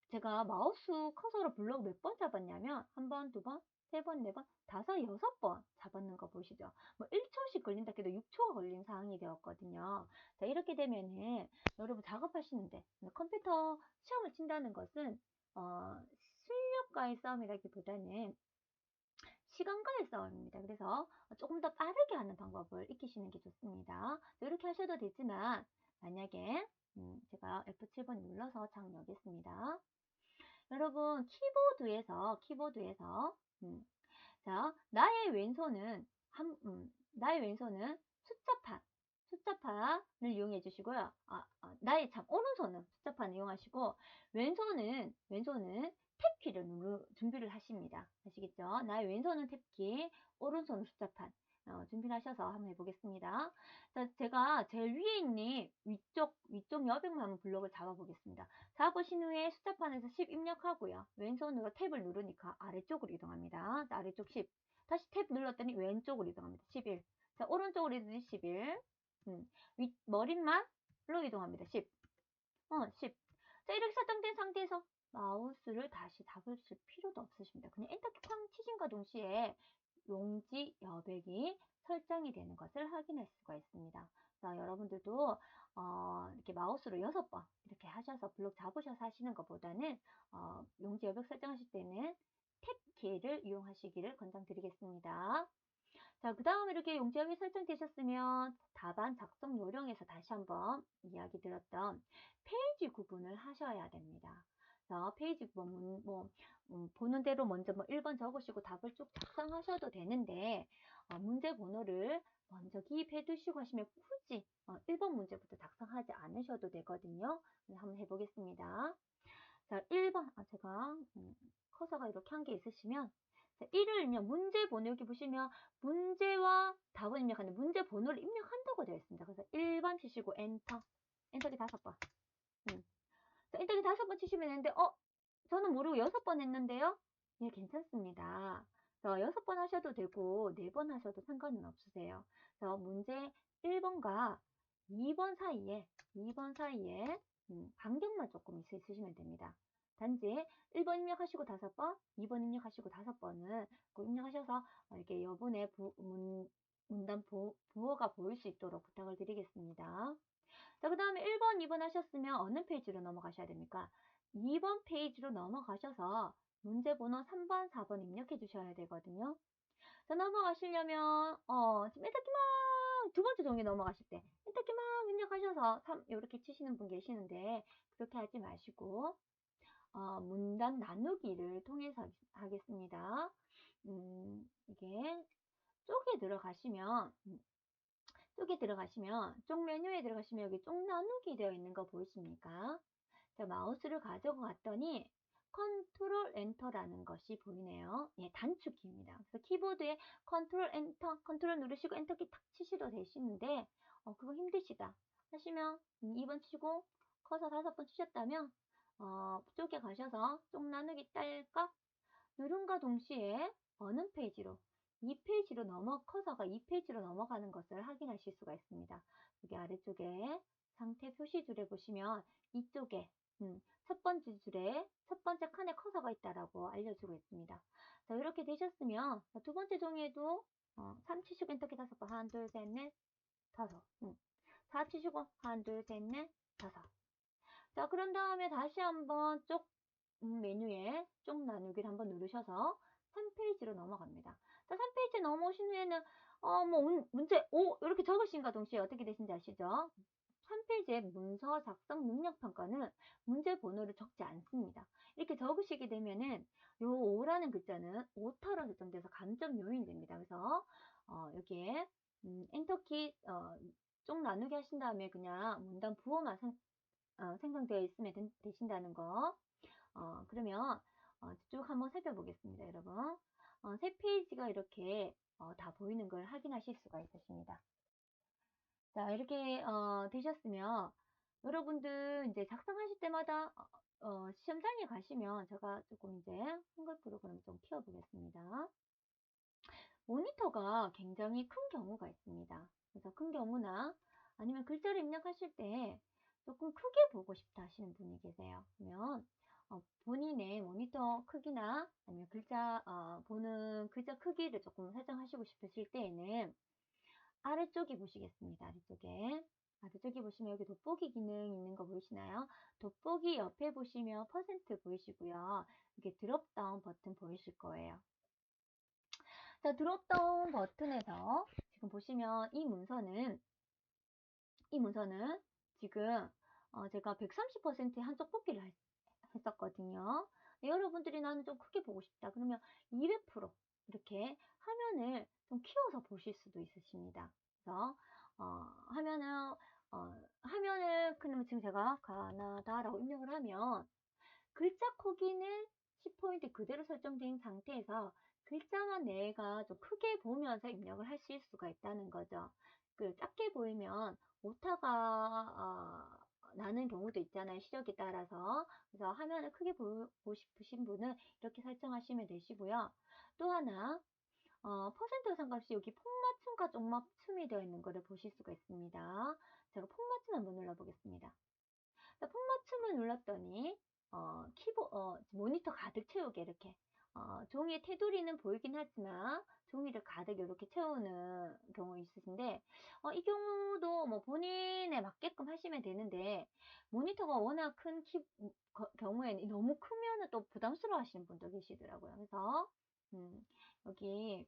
Speaker 1: 제가 마우스 커서로 블록 몇 번 잡았냐면 한 번, 두 번, 세 번, 네 번, 다섯, 여섯 번 잡았는 거 보시죠. 뭐 1초씩 걸린다 해도 6초가 걸린 상황이 되었거든요. 자, 이렇게 되면은 여러분 작업하시는데 컴퓨터 시험을 친다는 것은 실력과의 싸움이라기보다는 시간과의 싸움입니다. 그래서 조금 더 빠르게 하는 방법을 익히시는 게 좋습니다. 이렇게 하셔도 되지만 만약에 제가 F7번 눌러서 장려하겠습니다. 여러분 키보드에서 자, 나의 왼손은 숫자판을 이용해 주시고요. 오른손은 숫자판을 이용하시고 왼손은 탭키를 준비를 하십니다. 아시겠죠? 나의 왼손은 탭키, 오른손은 숫자판. 준비를 하셔서 한번 해보겠습니다. 자, 제가 제일 위에 있는 위쪽 여백만 한번 블록을 잡아보겠습니다. 잡으신 후에 숫자판에서 10 입력하고요. 왼손으로 탭을 누르니까 아래쪽으로 이동합니다. 자, 아래쪽 10. 다시 탭 눌렀더니 왼쪽으로 이동합니다. 11. 자, 오른쪽으로 이동해 11. 머릿말로 이동합니다. 10. 10. 자, 이렇게 설정된 상태에서 마우스를 다시 잡으실 필요도 없으십니다. 그냥 엔터키 쾅 치신과 동시에 용지 여백이 설정이 되는 것을 확인할 수가 있습니다. 자, 여러분들도 이렇게 마우스로 6번 이렇게 하셔서 블록 잡으셔서 하시는 것보다는 용지 여백 설정하실 때는 탭키를 이용하시기를 권장드리겠습니다. 자, 그 다음에 이렇게 용지 여백이 설정되셨으면 답안 작성 요령에서 다시 한번 이야기 드렸던 페이지 구분을 하셔야 됩니다. 자, 페이지 구분, 보는 대로 먼저 1번 적으시고 답을 쭉 작성하셔도 되는데, 문제 번호를 먼저 기입해 두시고 하시면 굳이 1번 문제부터 작성하지 않으셔도 되거든요. 한번 해보겠습니다. 자, 1번, 제가 커서가 이렇게 한 개 있으시면, 자, 1을 입력, 문제 번호 여기 보시면 문제와 답을 입력하는데 문제 번호를 입력한다고 되어 있습니다. 그래서 1번 치시고 엔터, 엔터기 5번. 자, 엔터기 5번 치시면 되는데, 저는 모르고 6번 했는데요. 예, 괜찮습니다. 6번 하셔도 되고 4번 하셔도 상관은 없으세요. 그래서 문제 1번과 2번 사이에 간격만 조금 있으시면 됩니다. 단지 1번 입력하시고 5번, 2번 입력하시고 5번을 꼭 입력하셔서 이렇게 여분의 문단 부호가 보일 수 있도록 부탁을 드리겠습니다. 자, 그 다음에 1번, 2번 하셨으면 어느 페이지로 넘어가셔야 됩니까? 2번 페이지로 넘어가셔서 문제 번호 3번, 4번 입력해 주셔야 되거든요. 자, 넘어가시려면 지금 엔터키만 두 번째 종이 넘어가실 때 엔터키만 입력하셔서 3 이렇게 치시는 분 계시는데 그렇게 하지 마시고 문단 나누기를 통해서 하겠습니다. 이게 쪽에 들어가시면 쪽 메뉴에 들어가시면 여기 쪽 나누기 되어 있는 거 보이십니까? 자, 마우스를 가지고 갔더니 컨트롤 엔터라는 것이 보이네요. 예, 단축키입니다. 그래서 키보드에 컨트롤 엔터, 컨트롤 누르시고 엔터키 탁 치셔도 되시는데 그거 힘드시다 하시면 2번 치시고 커서 5번 치셨다면 쪽에 가셔서 쪽 나누기 딸깍 누른과 동시에 어느 페이지로 2페이지로 커서가 2페이지로 넘어가는 것을 확인하실 수가 있습니다. 여기 아래쪽에 상태 표시줄에 보시면 이쪽에 첫 번째 줄에 첫 번째 칸에 커서가 있다라고 알려주고 있습니다. 자, 이렇게 되셨으면 두 번째 종이에도 3 치시고 엔터키 5번 하나 둘 셋 넷 다섯 4 치시고 하나 둘 셋 넷 다섯. 자, 그런 다음에 다시 한번 쪽 메뉴에 쪽 나누기를 한번 누르셔서 3페이지로 넘어갑니다. 자, 3페이지 넘어오신 후에는 문제 5 이렇게 적으신과 동시에 어떻게 되신지 아시죠? 3페이지의 문서 작성 능력 평가는 문제 번호를 적지 않습니다. 이렇게 적으시게 되면은 요 5라는 글자는 오타로 설정돼서 감점 요인이 됩니다. 그래서 여기에 엔터키 쪽 나누기 하신 다음에 그냥 문단 부호만 생성되어 있으면 되신다는 거. 그러면 쭉 한번 살펴보겠습니다, 여러분. 세 페이지가 이렇게 다 보이는 걸 확인하실 수가 있으십니다. 자, 이렇게 되셨으면 여러분들 이제 작성하실 때마다 시험장에 가시면 제가 조금 이제 한글 프로그램 좀 키워보겠습니다. 모니터가 굉장히 큰 경우가 있습니다. 그래서 큰 경우나 아니면 글자를 입력하실 때 조금 크게 보고 싶다 하시는 분이 계세요. 그러면 본인의 모니터 크기나 아니면 글자 보는 글자 크기를 조금 설정하시고 싶으실 때에는 아래쪽에 보시겠습니다. 아래쪽에 보시면 여기 돋보기 기능 있는 거 보이시나요? 돋보기 옆에 보시면 퍼센트 보이시고요. 이게 드롭다운 버튼 보이실 거예요. 자, 드롭다운 버튼에서 지금 보시면 이 문서는 지금 제가 130%의 한쪽 뽑기를 했었거든요. 네, 여러분들이 나는 좀 크게 보고 싶다. 그러면 200% 이렇게 화면을 좀 키워서 보실 수도 있으십니다. 그래서 화면을 그러면 지금 제가 가나다라고 입력을 하면 글자 크기는 10포인트 그대로 설정된 상태에서 글자만 내가 좀 크게 보면서 입력을 하실 수가 있다는 거죠. 그 작게 보이면 오타가 나는 경우도 있잖아요. 시력에 따라서. 그래서 화면을 크게 보고 싶으신 분은 이렇게 설정하시면 되시고요. 또 하나 퍼센트 상관없이 여기 폼맞춤과 쪽맞춤이 되어 있는 것을 보실 수가 있습니다. 제가 폼맞춤 한번 눌러보겠습니다. 폼맞춤을 눌렀더니 모니터 가득 채우게 이렇게 종이에 테두리는 보이긴 하지만 종이를 가득 이렇게 채우는 경우 있으신데 이 경우도 뭐 본인에 맞게끔 하시면 되는데 모니터가 워낙 큰 경우에는 너무 크면은 또 부담스러워 하시는 분도 계시더라고요. 그래서 여기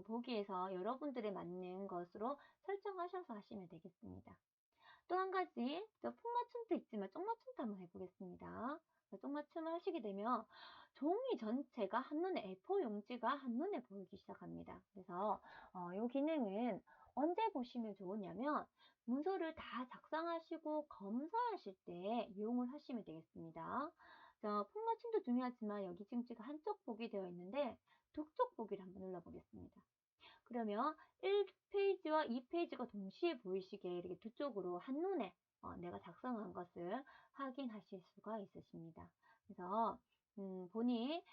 Speaker 1: 보기에서 여러분들에 맞는 것으로 설정하셔서 하시면 되겠습니다. 또 한 가지, 폼맞춤도 있지만 쪽맞춤도 한번 해보겠습니다. 쪽맞춤을 하시게 되면 종이 전체가 한눈에 A4 용지가 한눈에 보이기 시작합니다. 그래서 이 기능은 언제 보시면 좋으냐면 문서를 다 작성하시고 검사하실 때 이용을 하시면 되겠습니다. 자, 폼맞춤도 중요하지만 여기 지금 제가 한쪽 보기 되어 있는데 두 쪽 보기를 한번 눌러보겠습니다. 그러면 1페이지와 2페이지가 동시에 보이시게 이렇게 두 쪽으로 한눈에 내가 작성한 것을 확인하실 수가 있으십니다. 그래서 본인이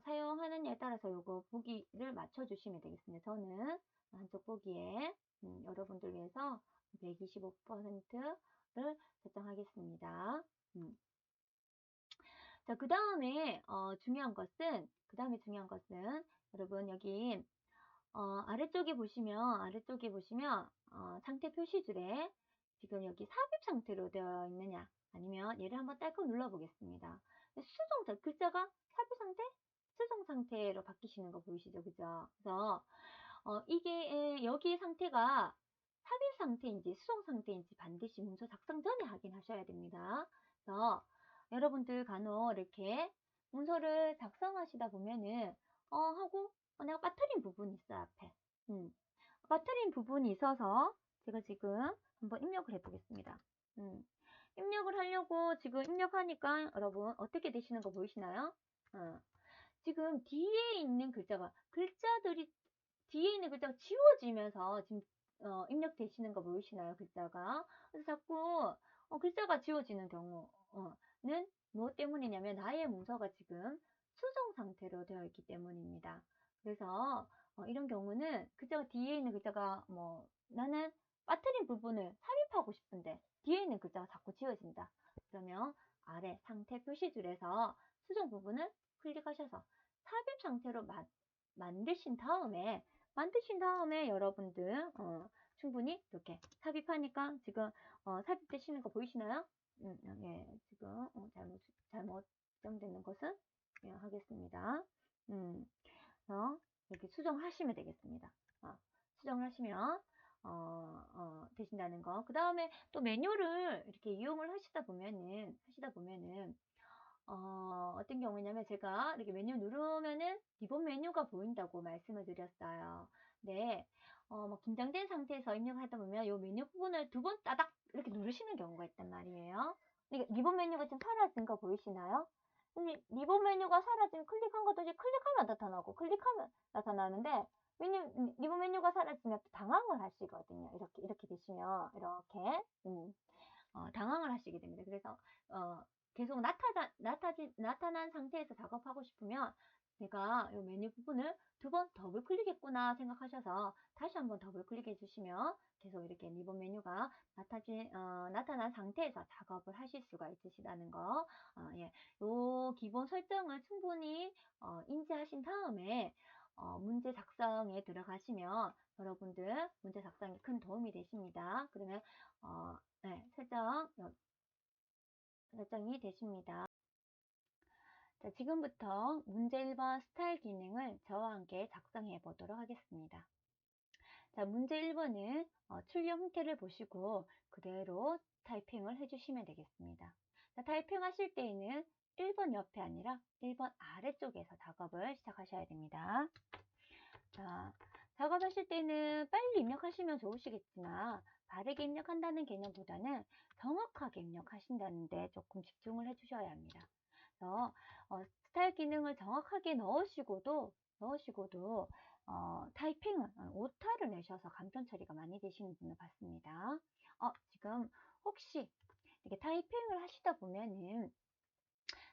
Speaker 1: 사용하느냐에 따라서 요거 보기를 맞춰주시면 되겠습니다. 저는 한쪽 보기에 여러분들 위해서 125%를 설정하겠습니다. 자, 그 다음에 중요한 것은 여러분 여기 아래쪽에 보시면 상태 표시줄에 지금 여기 삽입 상태로 되어 있느냐 아니면 얘를 한번 딸깍 눌러 보겠습니다. 글자가 삽입 상태? 수정 상태로 바뀌시는 거 보이시죠? 그죠? 그래서 이게 여기 상태가 삽입 상태인지 수정 상태인지 반드시 문서 작성 전에 확인하셔야 됩니다. 그래서 여러분들 간혹 이렇게 문서를 작성하시다 보면은 하고 내가 빠뜨린 부분이 있어요, 앞에. 빠뜨린 부분이 있어서 제가 지금 한번 입력을 해보겠습니다. 입력을 하려고 지금 입력하니까 여러분 어떻게 되시는 거 보이시나요? 지금 뒤에 있는 뒤에 있는 글자가 지워지면서 지금 입력되시는 거 보이시나요? 글자가. 그래서 자꾸 글자가 지워지는 경우는 무엇 때문이냐면 나의 문서가 지금 수정 상태로 되어 있기 때문입니다. 그래서 이런 경우는 뒤에 있는 글자가 나는 빠뜨린 부분을 삽입하고 싶은데 뒤에 있는 글자가 자꾸 지워진다. 그러면 아래 상태 표시줄에서 수정 부분을 클릭하셔서 삽입 상태로 만드신 다음에 여러분들 충분히 이렇게 삽입하니까 지금 삽입되시는 거 보이시나요? 예, 지금 잘못 수정되는 것은 예, 하겠습니다. 여기 수정하시면 되겠습니다. 수정하시면 되신다는 거. 그 다음에 또 메뉴를 이렇게 이용을 하시다 보면은 어떤 경우냐면 제가 이렇게 메뉴 누르면은 기본 메뉴가 보인다고 말씀을 드렸어요. 네. 긴장된 상태에서 입력하다 보면 이 메뉴 부분을 두 번 따닥 이렇게 누르시는 경우가 있단 말이에요. 이게 리본 메뉴가 지금 사라진 거 보이시나요? 근데 리본 메뉴가 사라지면 클릭한 것도 이제 클릭하면 나타나고 클릭하면 나타나는데 왜냐면 리본 메뉴가 사라지면 또 당황을 하시거든요. 이렇게 되시면 이렇게 당황을 하시게 됩니다. 그래서 계속 나타난 상태에서 작업하고 싶으면 내가 이 메뉴 부분을 2번 더블 클릭했구나 생각하셔서 다시 한번 더블 클릭해 주시면 계속 이렇게 리본 메뉴가 나타난 상태에서 작업을 하실 수가 있으시다는 거. 예. 요 기본 설정을 충분히 인지하신 다음에 문제 작성에 들어가시면 여러분들 문제 작성에 큰 도움이 되십니다. 그러면 네, 설정이 되십니다. 자, 지금부터 문제 1번 스타일 기능을 저와 함께 작성해 보도록 하겠습니다. 자, 문제 1번은 출력 형태를 보시고 그대로 타이핑을 해주시면 되겠습니다. 자, 타이핑 하실 때에는 1번 옆에 아니라 1번 아래쪽에서 작업을 시작하셔야 됩니다. 자, 작업하실 때는 빨리 입력하시면 좋으시겠지만 바르게 입력한다는 개념보다는 정확하게 입력하신다는데 조금 집중을 해주셔야 합니다. 그래서 스타일 기능을 정확하게 넣으시고도 타이핑은 오타를 내셔서 간편 처리가 많이 되시는 분을 봤습니다. 지금 혹시 이렇게 타이핑을 하시다 보면은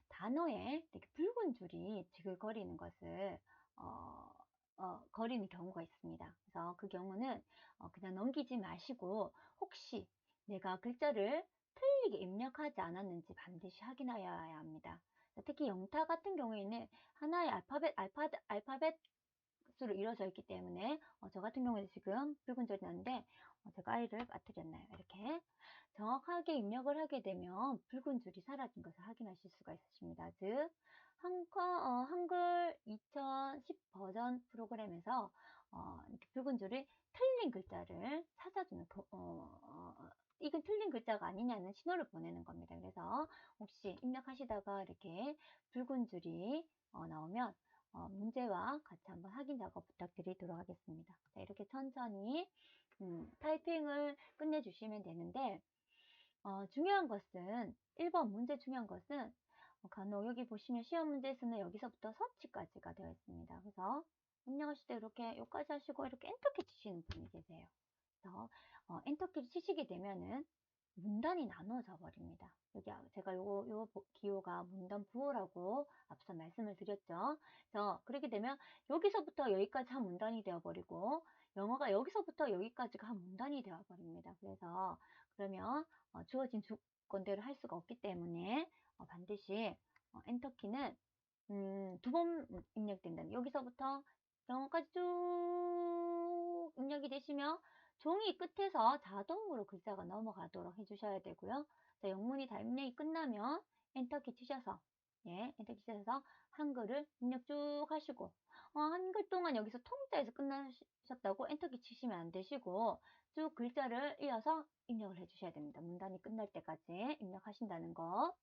Speaker 1: 단어에 이렇게 붉은 줄이 지글거리는 것을 거리는 경우가 있습니다. 그래서 그 경우는 그냥 넘기지 마시고 혹시 내가 글자를 틀리게 입력하지 않았는지 반드시 확인하여야 합니다. 특히 영타 같은 경우에는 하나의 알파벳으로 이루어져 있기 때문에 저 같은 경우는 지금 붉은 줄이 났는데 제가 아이를 빠뜨렸나요? 이렇게 정확하게 입력을 하게 되면 붉은 줄이 사라진 것을 확인하실 수가 있으십니다. 즉 한글 2010 버전 프로그램에서 이렇게 붉은 줄이 틀린 글자를 찾아주는 이건 틀린 글자가 아니냐는 신호를 보내는 겁니다. 그래서 혹시 입력하시다가 이렇게 붉은 줄이 나오면 문제와 같이 한번 확인 작업 부탁드리도록 하겠습니다. 자, 이렇게 천천히 타이핑을 끝내주시면 되는데 중요한 것은 1번 문제 중요한 것은 간혹 여기 보시면 시험 문제에서는 여기서부터 서치까지가 되어 있습니다. 그래서 입력하실 때 이렇게 여기까지 하시고 이렇게 엔터키 치시는 분이 계세요. 그래서 엔터키를 치시게 되면은 문단이 나눠져 버립니다. 여기 제가 요 기호가 문단 부호라고 앞서 말씀을 드렸죠. 그래서 그렇게 되면 여기서부터 여기까지 한 문단이 되어 버리고 영어가 여기서부터 여기까지가 한 문단이 되어 버립니다. 그래서 그러면 주어진 조건대로 할 수가 없기 때문에 반드시 엔터키는 2번 입력된다는 여기서부터 영어까지 쭉 입력이 되시면 종이 끝에서 자동으로 글자가 넘어가도록 해주셔야 되고요. 자, 영문이 다 입력이 끝나면 엔터키 치셔서 엔터키 치셔서 한글을 입력 쭉 하시고 한글 동안 여기서 통자에서 끝나셨다고 엔터키 치시면 안 되시고 쭉 글자를 이어서 입력을 해주셔야 됩니다. 문단이 끝날 때까지 입력하신다는 거.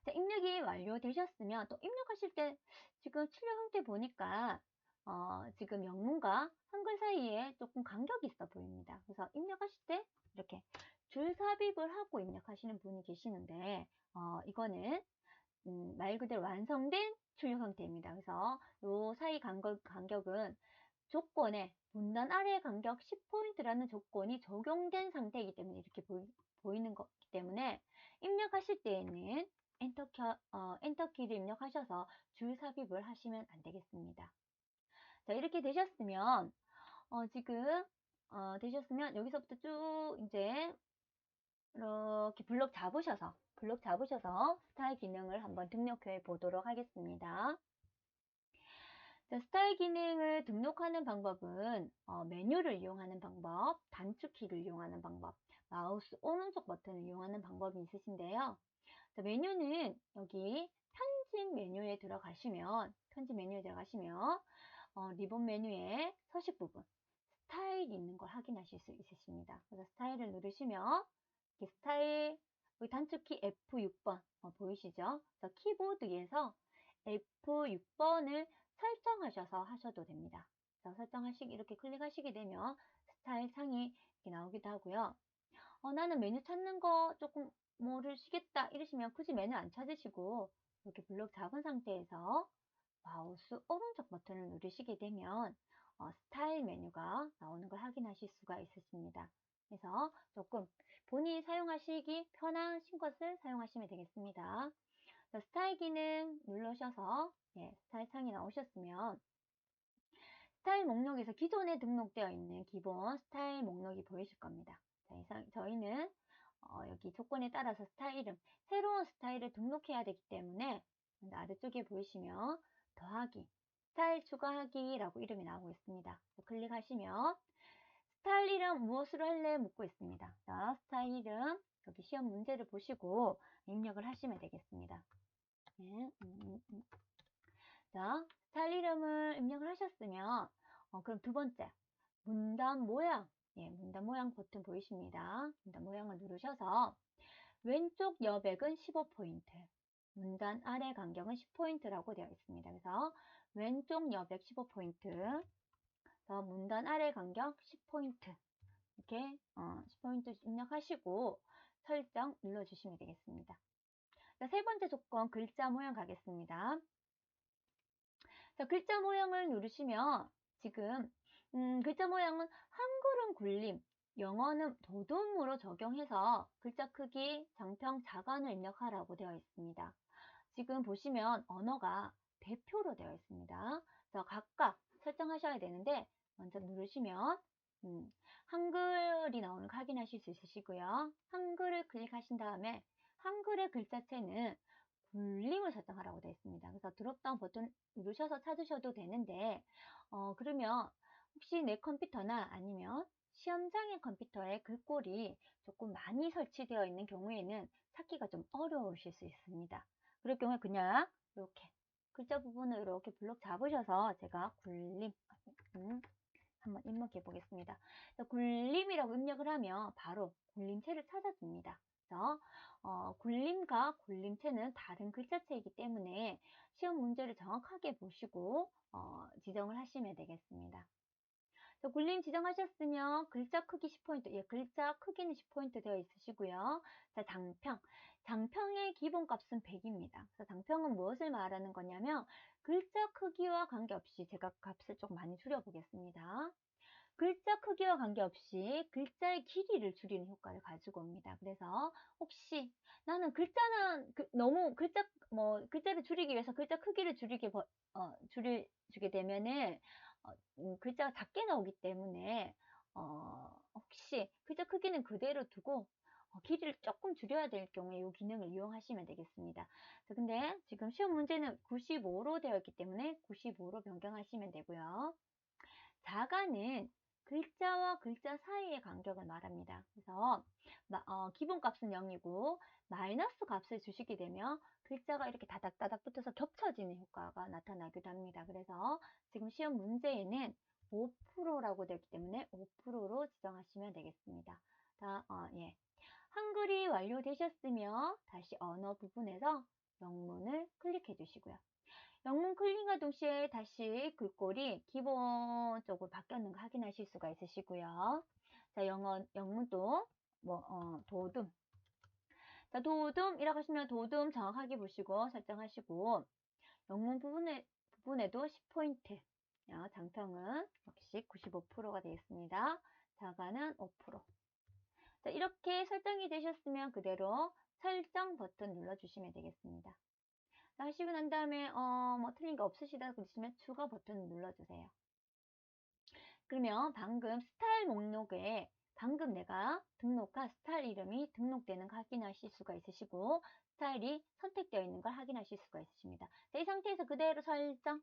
Speaker 1: 자, 입력이 완료되셨으면 또 입력하실 때 지금 출력 형태 보니까 지금 영문과 한글 사이에 조금 간격이 있어 보입니다. 그래서 입력하실 때 이렇게 줄 삽입을 하고 입력하시는 분이 계시는데 이거는 말 그대로 완성된 출력 형태입니다. 그래서 요 사이 간격은 조건에 문단 아래 간격 10포인트라는 조건이 적용된 상태이기 때문에 이렇게 보이는 거기 때문에 입력하실 때에는 엔터키를 입력하셔서 줄 삽입을 하시면 안 되겠습니다. 자, 이렇게 되셨으면 지금 되셨으면 여기서부터 쭉 이제 이렇게 블록 잡으셔서 스타일 기능을 한번 등록해 보도록 하겠습니다. 자, 스타일 기능을 등록하는 방법은 메뉴를 이용하는 방법, 단축키를 이용하는 방법, 마우스 오른쪽 버튼을 이용하는 방법이 있으신데요. 자, 메뉴는 여기 편집 메뉴에 들어가시면 리본 메뉴에 서식 부분 스타일이 있는 걸 확인하실 수 있으십니다. 그래서 스타일을 누르시면 이렇게 스타일 여기 단축키 F6번 보이시죠? 그래서 키보드에서 F6번을 설정하셔서 하셔도 됩니다. 그래서 이렇게 클릭하시게 되면 스타일 창이 이렇게 나오기도 하고요. 나는 메뉴 찾는 거 조금 모르시겠다 이러시면 굳이 메뉴 안 찾으시고 이렇게 블록 잡은 상태에서 마우스 오른쪽 버튼을 누르시게 되면 스타일 메뉴가 나오는 걸 확인하실 수가 있으십니다. 그래서 조금 본인이 사용하시기 편하신 것을 사용하시면 되겠습니다. 스타일 기능 누르셔서 스타일 창이 나오셨으면 스타일 목록에서 기존에 등록되어 있는 기본 스타일 목록이 보이실 겁니다. 자, 저희는 여기 조건에 따라서 스타일 이름, 새로운 스타일을 등록해야 되기 때문에 아래쪽에 보이시면 더하기, 스타일 추가하기라고 이름이 나오고 있습니다. 클릭하시면 스타일 이름 무엇으로 할래 묻고 있습니다. 자, 스타일 이름 여기 시험 문제를 보시고 입력을 하시면 되겠습니다. 네, 자, 스타일 이름을 입력을 하셨으면 그럼 두 번째 문단 모양, 문단 모양 버튼 보이십니다. 문단 모양을 누르셔서 왼쪽 여백은 15포인트, 문단 아래 간격은 10포인트라고 되어 있습니다. 그래서 왼쪽 여백 15포인트, 문단 아래 간격 10포인트 이렇게 10포인트 입력하시고 설정 눌러주시면 되겠습니다. 자, 세 번째 조건 글자 모양 가겠습니다. 자, 글자 모양을 누르시면 지금 글자 모양은 한글은 굴림, 영어는 도둠으로 적용해서 글자 크기, 장평, 자간을 입력하라고 되어 있습니다. 지금 보시면 언어가 대표로 되어 있습니다. 그래서 각각 설정하셔야 되는데 먼저 누르시면 한글이 나오는 거 확인하실 수 있으시고요. 한글을 클릭하신 다음에 한글의 글자체는 굴림을 설정하라고 되어 있습니다. 그래서 드롭다운 버튼 누르셔서 찾으셔도 되는데 그러면 혹시 내 컴퓨터나 아니면 시험장의 컴퓨터에 글꼴이 조금 많이 설치되어 있는 경우에는 찾기가 좀 어려우실 수 있습니다. 그럴 경우에 그냥 이렇게 글자 부분을 이렇게 블록 잡으셔서 제가 굴림 한번 입력해 보겠습니다. 굴림이라고 입력을 하면 바로 굴림체를 찾아줍니다. 그래서 굴림과 굴림체는 다른 글자체이기 때문에 시험 문제를 정확하게 보시고 지정을 하시면 되겠습니다. 굴림 지정하셨으면 글자 크기 10포인트, 글자 크기는 10포인트 되어 있으시고요. 자, 장평. 장평의 기본값은 100입니다. 그래서 장평은 무엇을 말하는 거냐면 글자 크기와 관계없이 제가 값을 조금 많이 줄여보겠습니다. 글자 크기와 관계없이 글자의 길이를 줄이는 효과를 가지고 옵니다. 그래서 혹시 나는 글자는 너무 글자를 줄이기 위해서 글자 크기를 줄여주게 되면은 글자가 작게 나오기 때문에 혹시 글자 크기는 그대로 두고 길이를 조금 줄여야 될 경우에 이 기능을 이용하시면 되겠습니다. 자, 근데 지금 시험 문제는 95로 되어 있기 때문에 95로 변경하시면 되고요. 자가는 글자와 글자 사이의 간격을 말합니다. 그래서 기본값은 0이고 마이너스 값을 주시게 되면 글자가 이렇게 다닥다닥 붙어서 겹쳐지는 효과가 나타나기도 합니다. 그래서 지금 시험 문제에는 5%라고 되기 때문에 5%로 지정하시면 되겠습니다. 한글이 완료되셨으면 다시 언어 부분에서 영문을 클릭해 주시고요. 영문 클릭과 동시에 다시 글꼴이 기본적으로 바뀌었는 거 확인하실 수가 있으시고요. 자, 영문도 도둠. 자, 도둠이라고 하시면 도둠 정확하게 보시고 설정하시고 영문 부분에도 10포인트. 장평은 역시 95%가 되겠습니다. 자가는 5%. 자, 이렇게 설정이 되셨으면 그대로 설정 버튼 눌러주시면 되겠습니다. 하시고 난 다음에 틀린 거 없으시다 그러시면 추가 버튼 눌러주세요. 그러면 방금 스타일 목록에 방금 내가 등록한 스타일 이름이 등록되는 거 확인하실 수가 있으시고 스타일이 선택되어 있는 걸 확인하실 수가 있으십니다. 자, 이 상태에서 그대로 설정.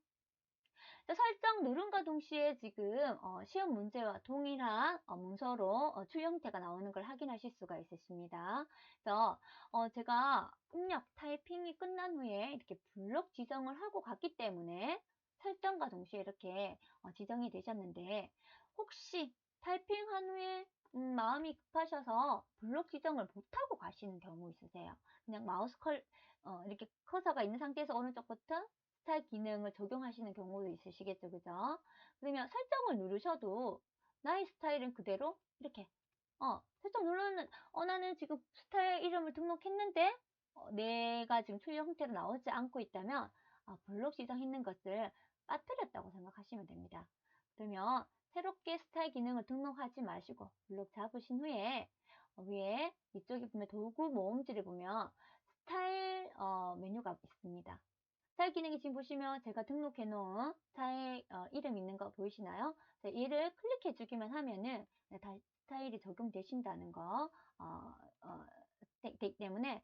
Speaker 1: 자, 설정 누른과 동시에 지금 시험 문제와 동일한 문서로 출 형태가 나오는 걸 확인하실 수가 있으십니다. 그래서 제가 입력 타이핑이 끝난 후에 이렇게 블록 지정을 하고 갔기 때문에 설정과 동시에 이렇게 지정이 되셨는데 혹시 타이핑한 후에 마음이 급하셔서 블록 지정을 못하고 가시는 경우 있으세요. 그냥 이렇게 커서가 있는 상태에서 오른쪽 버튼 스타일 기능을 적용하시는 경우도 있으시겠죠, 그죠? 그러면 설정을 누르셔도 나의 스타일은 그대로 이렇게 살짝 누르는, 나는 지금 스타일 이름을 등록했는데, 내가 지금 출력 형태로 나오지 않고 있다면, 블록 지정했는 것을 빠뜨렸다고 생각하시면 됩니다. 그러면 새롭게 스타일 기능을 등록하지 마시고, 블록 잡으신 후에, 위에 위쪽에 보면 도구 모음지를 보면, 스타일 메뉴가 있습니다. 스타일 기능이 지금 보시면 제가 등록해 놓은 스타일 이름 있는 거 보이시나요? 얘를 클릭해 주기만 하면은 다 스타일이 적용되신다는 거 되기 때문에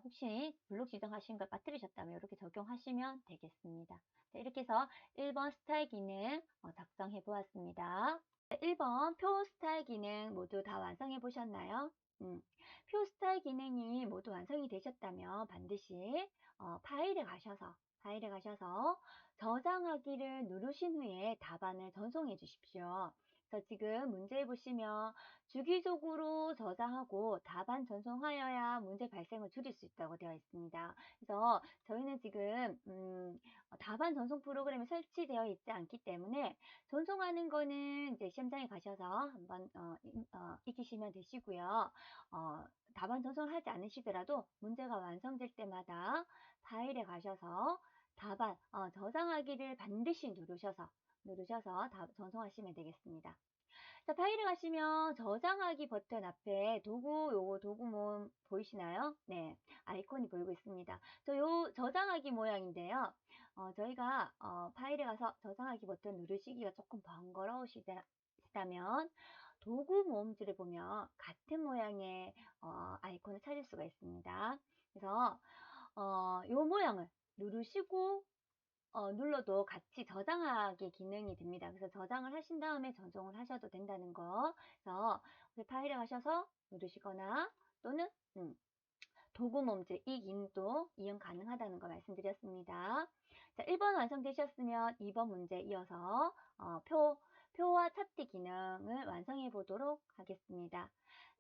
Speaker 1: 혹시 블록 지정하신 걸 빠뜨리셨다면 이렇게 적용하시면 되겠습니다. 자, 이렇게 해서 1번 스타일 기능 작성해 보았습니다. 1번 표 스타일 기능 모두 다 완성해 보셨나요? 표 스타일 기능이 모두 완성이 되셨다면 반드시 파일에 가셔서 저장하기를 누르신 후에 답안을 전송해 주십시오. 그래서 지금 문제에 보시면 주기적으로 저장하고 답안 전송하여야 문제 발생을 줄일 수 있다고 되어 있습니다. 그래서 저희는 지금 답안 전송 프로그램이 설치되어 있지 않기 때문에 전송하는 거는 이제 시험장에 가셔서 한번 익히시면 되시고요. 답안 전송을 하지 않으시더라도 문제가 완성될 때마다 파일에 가셔서 답안 저장하기를 반드시 누르셔서 전송하시면 되겠습니다. 자, 파일에 가시면 저장하기 버튼 앞에 요거 도구 모음 보이시나요? 네, 아이콘이 보이고 있습니다. 요 저장하기 모양인데요. 저희가 파일에 가서 저장하기 버튼 누르시기가 조금 번거로우시다면 도구 모음지를 보면 같은 모양의 아이콘을 찾을 수가 있습니다. 그래서 요 모양을 누르시고 눌러도 같이 저장하기 기능이 됩니다. 그래서 저장을 하신 다음에 전송을 하셔도 된다는 거. 그래서 파일에 가셔서 누르시거나 또는 도구 몸질 이 기능도 이용 가능하다는 거 말씀드렸습니다. 자, 1번 완성되셨으면 2번 문제 이어서 표와 찾기 기능을 완성해 보도록 하겠습니다.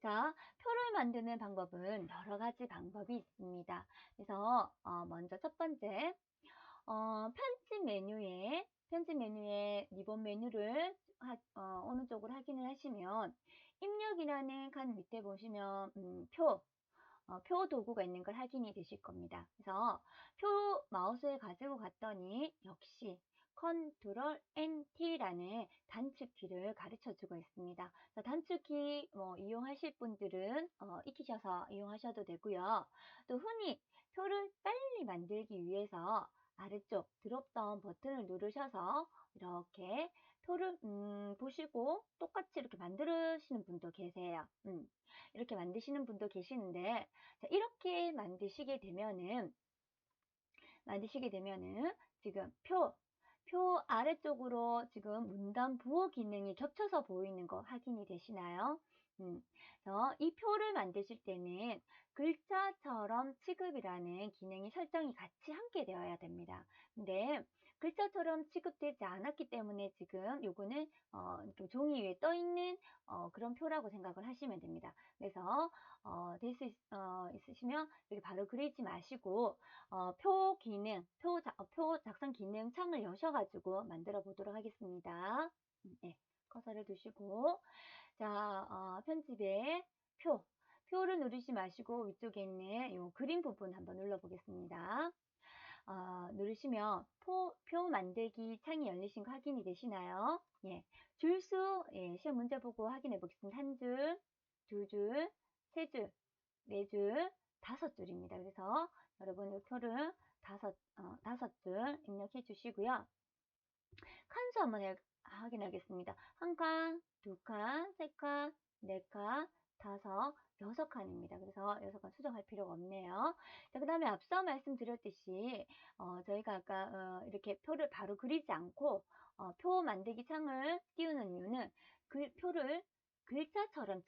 Speaker 1: 자, 표를 만드는 방법은 여러 가지 방법이 있습니다. 그래서 먼저 첫 번째 편집 메뉴에 리본 메뉴를 오른쪽으로 확인을 하시면 입력이라는 칸 밑에 보시면 표 도구가 있는 걸 확인이 되실 겁니다. 그래서 표 마우스를 가지고 갔더니 역시 컨트롤 NT라는 단축키를 가르쳐 주고 있습니다. 단축키 이용하실 분들은 익히셔서 이용하셔도 되고요. 또 흔히 표를 빨리 만들기 위해서 아래쪽 드롭다운 버튼을 누르셔서 이렇게 표를 보시고 똑같이 이렇게 만드시는 분도 계세요. 이렇게 만드시는 분도 계시는데 자, 이렇게 만드시게 되면은 지금 표 아래쪽으로 지금 문단 부호 기능이 겹쳐서 보이는 거 확인이 되시나요? 그래서 이 표를 만드실 때는 글자처럼 취급이라는 기능이 설정이 같이 함께 되어야 됩니다. 근데 글자처럼 취급되지 않았기 때문에 지금 요거는 종이 위에 떠 있는 그런 표라고 생각을 하시면 됩니다. 그래서 있으시면 여기 바로 그리지 마시고 표 작성 기능 창을 여셔가지고 만들어 보도록 하겠습니다. 네, 커서를 두시고 자, 편집에 표를 누르지 마시고 위쪽에 있는 이 그림 부분 한번 눌러 보겠습니다. 누르시면 표 만들기 창이 열리신 거 확인이 되시나요? 예, 줄수 시험 문제 보고 확인해 보겠습니다. 한 줄, 두 줄, 세 줄, 네 줄, 다섯 줄입니다. 그래서 여러분 이 표를 다섯 줄 입력해 주시고요. 칸수 한번 확인하겠습니다. 한 칸, 두 칸, 세 칸, 네 칸, 다섯, 여섯 칸입니다. 그래서 여섯 칸 수정할 필요가 없네요. 자, 그 다음에 앞서 말씀드렸듯이 저희가 아까 이렇게 표를 바로 그리지 않고 표 만들기 창을 띄우는 이유는 그 표를 글자처럼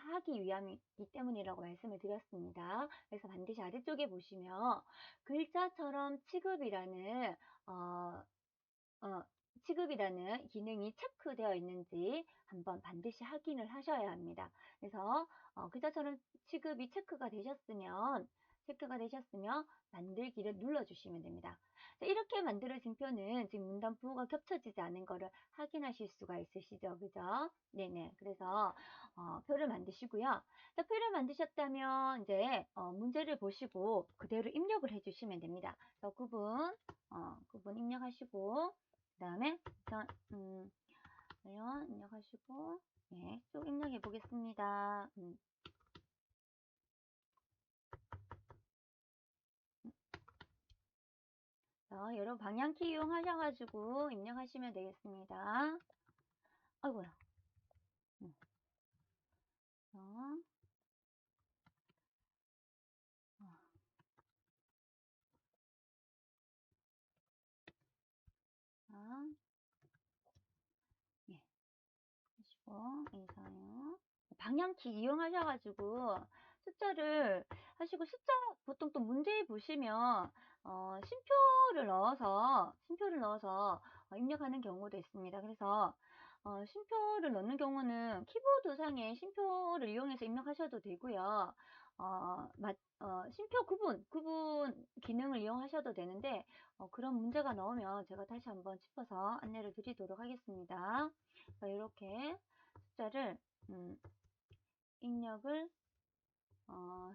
Speaker 1: 하기 위함이기 때문이라고 말씀을 드렸습니다. 그래서 반드시 아래쪽에 보시면 글자처럼 어, 취급이라는 기능이 체크되어 있는지 한번 반드시 확인을 하셔야 합니다. 그래서 글자처럼 취급이 체크가 되셨으면 체크가 되셨으면 만들기를 눌러주시면 됩니다. 자, 이렇게 만들어진 표는 지금 문단 부호가 겹쳐지지 않은 거를 확인하실 수가 있으시죠? 그죠? 네네. 그래서 표를 만드시고요. 자, 표를 만드셨다면 이제 문제를 보시고 그대로 입력을 해주시면 됩니다. 그래서 구분 입력하시고 그 다음에 입력하시고 예, 쭉 입력해 보겠습니다. 자, 여러분 방향키 이용하셔가지고 입력하시면 되겠습니다. 아이고야. 자, 자, 예, 하시고 인사요. 방향키 이용하셔가지고 숫자를 하시고 숫자 보통 또 문제에 보시면 쉼표를 넣어서 입력하는 경우도 있습니다. 그래서 쉼표를 넣는 경우는 키보드 상에 쉼표를 이용해서 입력하셔도 되고요. 쉼표 구분 기능을 이용하셔도 되는데 그런 문제가 나오면 제가 다시 한번 짚어서 안내를 드리도록 하겠습니다. 이렇게 숫자를 입력을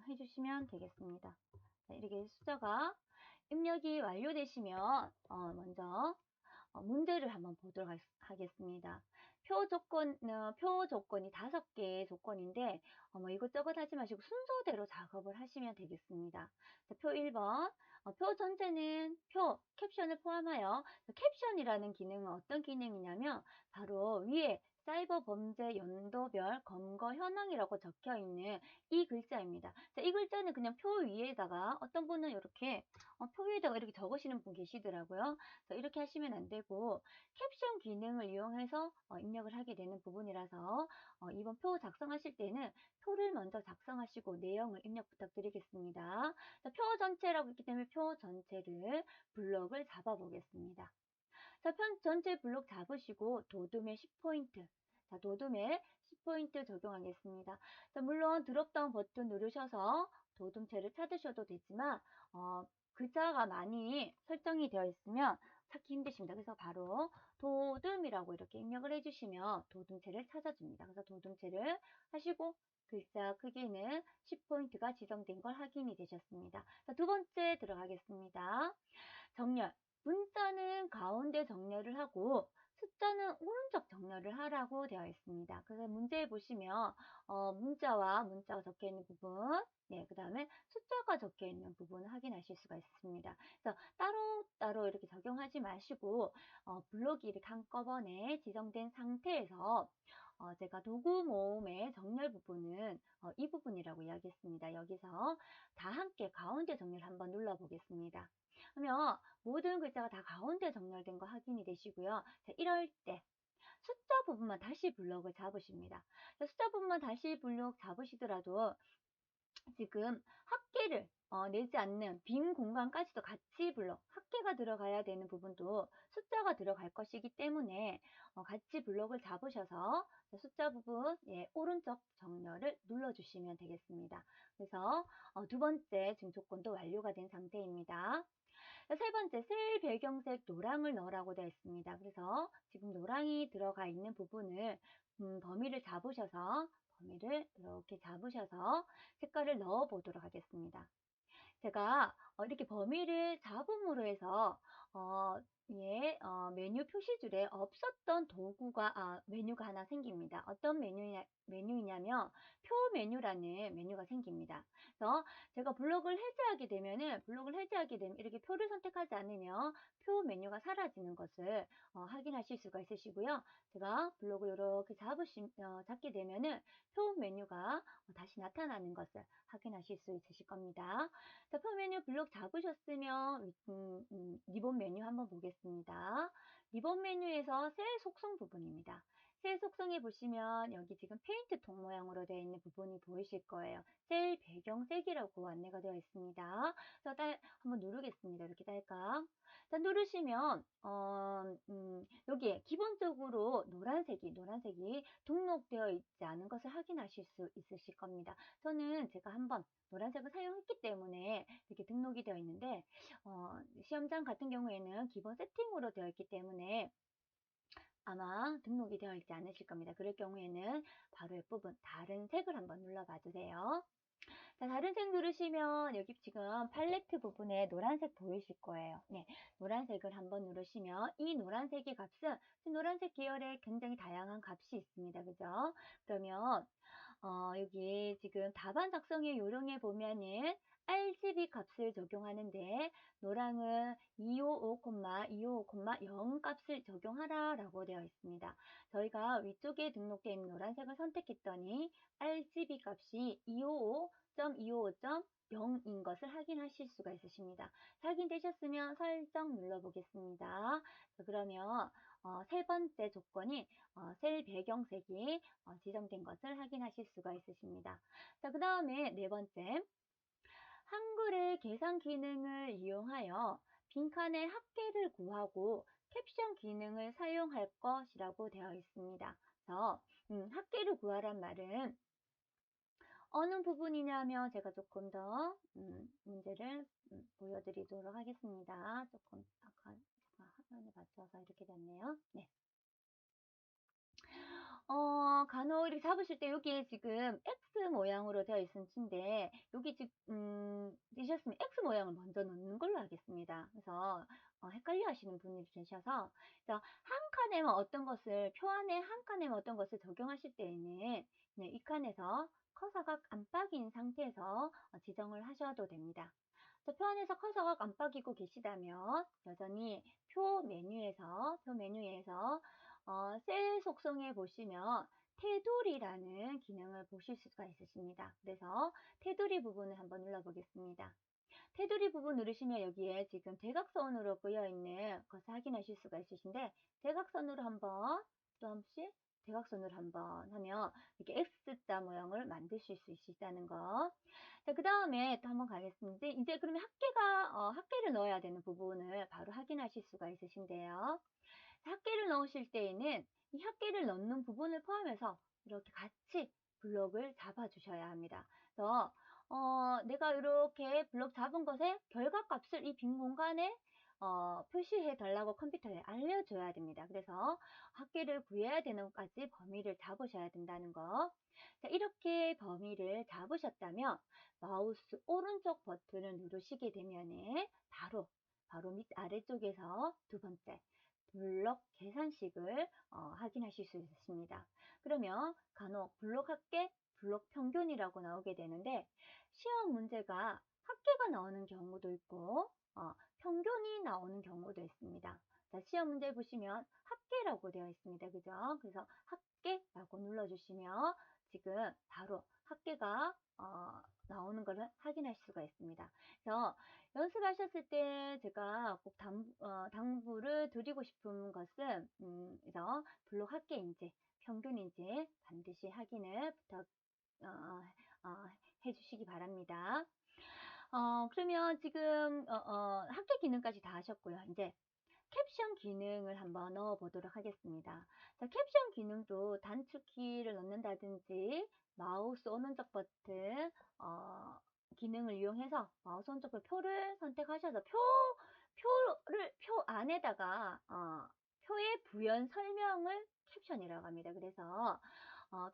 Speaker 1: 해주시면 되겠습니다. 자, 이렇게 숫자가 입력이 완료되시면 먼저 문제를 한번 보도록 하겠습니다. 표 조건이 5개의 조건인데 뭐 이것저것 하지 마시고 순서대로 작업을 하시면 되겠습니다. 자, 표 1번 표 전체는 캡션을 포함하여 캡션이라는 기능은 어떤 기능이냐면 바로 위에 사이버 범죄 연도별 검거 현황이라고 적혀 있는 이 글자입니다. 자, 이 글자는 그냥 표 위에다가 어떤 분은 이렇게 표 위에다가 이렇게 적으시는 분 계시더라고요. 이렇게 하시면 안 되고 캡션 기능을 이용해서 입력을 하게 되는 부분이라서 이번 표 작성하실 때는 표를 먼저 작성하시고 내용을 입력 부탁드리겠습니다. 자, 표 전체라고 했기 때문에 표 전체를 블럭을 잡아 보겠습니다. 자, 편 전체 블록 잡으시고 도둠의 10포인트. 자, 도둠의 10포인트 적용하겠습니다. 자, 물론 드롭다운 버튼 누르셔서 도둠체를 찾으셔도 되지만 글자가 많이 설정이 되어 있으면 찾기 힘드십니다. 그래서 바로 도둠이라고 이렇게 입력을 해주시면 도둠체를 찾아줍니다. 그래서 도둠체를 하시고 글자 크기는 10포인트가 지정된 걸 확인이 되셨습니다. 자, 두 번째 들어가겠습니다. 정렬. 문자는 가운데 정렬을 하고 숫자는 오른쪽 정렬을 하라고 되어 있습니다. 그래서 문제에 보시면 문자가 적혀 있는 부분, 네, 그 다음에 숫자가 적혀 있는 부분을 확인하실 수가 있습니다. 그래서 따로따로 이렇게 적용하지 마시고 블록이 이렇게 한꺼번에 지정된 상태에서 제가 도구 모음의 정렬 부분은 이 부분이라고 이야기했습니다. 여기서 다 함께 가운데 정렬 한번 눌러 보겠습니다. 그러면 모든 글자가 다 가운데 정렬된 거 확인이 되시고요. 자, 이럴 때 숫자 부분만 다시 블럭을 잡으십니다. 자, 숫자 부분만 다시 블럭 잡으시더라도 지금 합계를 내지 않는 빈 공간까지도 같이 블럭, 합계가 들어가야 되는 부분도 숫자가 들어갈 것이기 때문에 같이 블럭을 잡으셔서 숫자 부분 오른쪽 정렬을 눌러주시면 되겠습니다. 그래서 두 번째 증조건도 완료가 된 상태입니다. 세 번째, 셀 배경색 노랑을 넣으라고 되어 있습니다. 그래서 지금 노랑이 들어가 있는 부분을 범위를 이렇게 잡으셔서 색깔을 넣어 보도록 하겠습니다. 제가 이렇게 범위를 잡음으로 해서 메뉴 표시줄에 없었던 메뉴가 하나 생깁니다. 어떤 메뉴이냐면 표 메뉴라는 메뉴가 생깁니다. 그래서 제가 블록을 해제하게 되면 이렇게 표를 선택하지 않으면 표 메뉴가 사라지는 것을 확인하실 수가 있으시고요. 제가 블록을 이렇게 잡게 되면은 표 메뉴가 다시 나타나는 것을 확인하실 수 있으실 겁니다. 자, 표 메뉴 블록 잡으셨으면 리본 메뉴 한번 보겠습니다. 리본 메뉴에서 셀 속성 부분입니다. 셀 속성에 보시면 여기 지금 페인트 통 모양으로 되어 있는 부분이 보이실 거예요. 셀 배경색이라고 안내가 되어 있습니다. 그래서 한번 누르겠습니다. 이렇게 딸깍. 자, 누르시면 여기에 기본적으로 노란색이 등록되어 있지 않은 것을 확인하실 수 있으실 겁니다. 저는 제가 한번 노란색을 사용했기 때문에 이렇게 등록이 되어 있는데 시험장 같은 경우에는 기본 세팅으로 되어 있기 때문에 아마 등록이 되어 있지 않으실 겁니다. 그럴 경우에는 바로 옆부분 다른 색을 한번 눌러봐 주세요. 자, 다른 색 누르시면 여기 지금 팔레트 부분에 노란색 보이실 거예요. 네, 노란색을 한번 누르시면 이 노란색의 값은 노란색 계열에 굉장히 다양한 값이 있습니다. 그죠? 그러면 여기 지금 답안 작성의 요령에 보면은 RGB 값을 적용하는데 노랑은 255,255,0 값을 적용하라 라고 되어 있습니다. 저희가 위쪽에 등록되어 있는 노란색을 선택했더니 RGB 값이 255.255.0인 것을 확인하실 수가 있으십니다. 확인되셨으면 설정 눌러보겠습니다. 그러면 세 번째 조건인 셀 배경색이 지정된 것을 확인하실 수가 있으십니다. 자, 그 다음에 네 번째, 한글의 계산 기능을 이용하여 빈칸의 합계를 구하고 캡션 기능을 사용할 것이라고 되어 있습니다. 그래서 합계를 구하란 말은 어느 부분이냐면 제가 조금 더 문제를 보여드리도록 하겠습니다. 조금 아까 제가 화면에 맞춰서 이렇게 됐네요. 네. 간혹 이렇게 잡으실 때 여기에 지금 X 모양으로 되어 있은 침대 여기 지금 되셨으면 X 모양을 먼저 넣는 걸로 하겠습니다. 그래서 헷갈려 하시는 분들이 계셔서 그래서 한 칸에만 어떤 것을 표 안에 한 칸에만 어떤 것을 적용하실 때에는 이 칸에서 커서가 깜빡인 상태에서 지정을 하셔도 됩니다. 표 안에서 커서가 깜빡이고 계시다면 여전히 표 메뉴에서 셀 속성에 보시면 테두리라는 기능을 보실 수가 있으십니다. 그래서 테두리 부분을 한번 눌러보겠습니다. 테두리 부분 누르시면 여기에 지금 대각선으로 보여 있는 것을 확인하실 수가 있으신데 대각선으로 한번 또 한 번씩 대각선으로 한번 하면 이렇게 X자 모양을 만드실 수 있다는 거. 자, 그 다음에 또 한번 가겠습니다. 이제 그러면 합계를 넣어야 되는 부분을 바로 확인하실 수가 있으신데요. 합계를 넣으실 때에는 이 합계를 넣는 부분을 포함해서 이렇게 같이 블록을 잡아 주셔야 합니다. 그래서 내가 이렇게 블록 잡은 것의 결과값을 이 빈 공간에 표시해 달라고 컴퓨터에 알려줘야 됩니다. 그래서 합계를 구해야 되는 것까지 범위를 잡으셔야 된다는 거. 자, 이렇게 범위를 잡으셨다면 마우스 오른쪽 버튼을 누르시게 되면은 바로 밑 아래쪽에서 두 번째 블록 계산식을 확인하실 수 있습니다. 그러면 간혹 블록 합계, 블록 평균이라고 나오게 되는데 시험 문제가 합계가 나오는 경우도 있고 평균이 나오는 경우도 있습니다. 자, 시험 문제 보시면 합계라고 되어 있습니다. 그죠? 그래서 합계라고 눌러주시면 지금 바로 합계가 나오는 것을 확인하실 수가 있습니다. 그래서 연습하셨을 때 제가 꼭 당부를 드리고 싶은 것은 그래서 블록 합계인지 평균인지 반드시 확인을 해주시기 바랍니다. 그러면 지금 합계 기능까지 다 하셨고요. 이제 캡션 기능을 한번 넣어 보도록 하겠습니다. 자, 캡션 기능도 단축키를 넣는다든지 마우스 오른쪽 버튼 기능을 이용해서 마우스 오른쪽 표를 선택하셔서 표 안에다가 표의 부연 설명을 캡션이라고 합니다. 그래서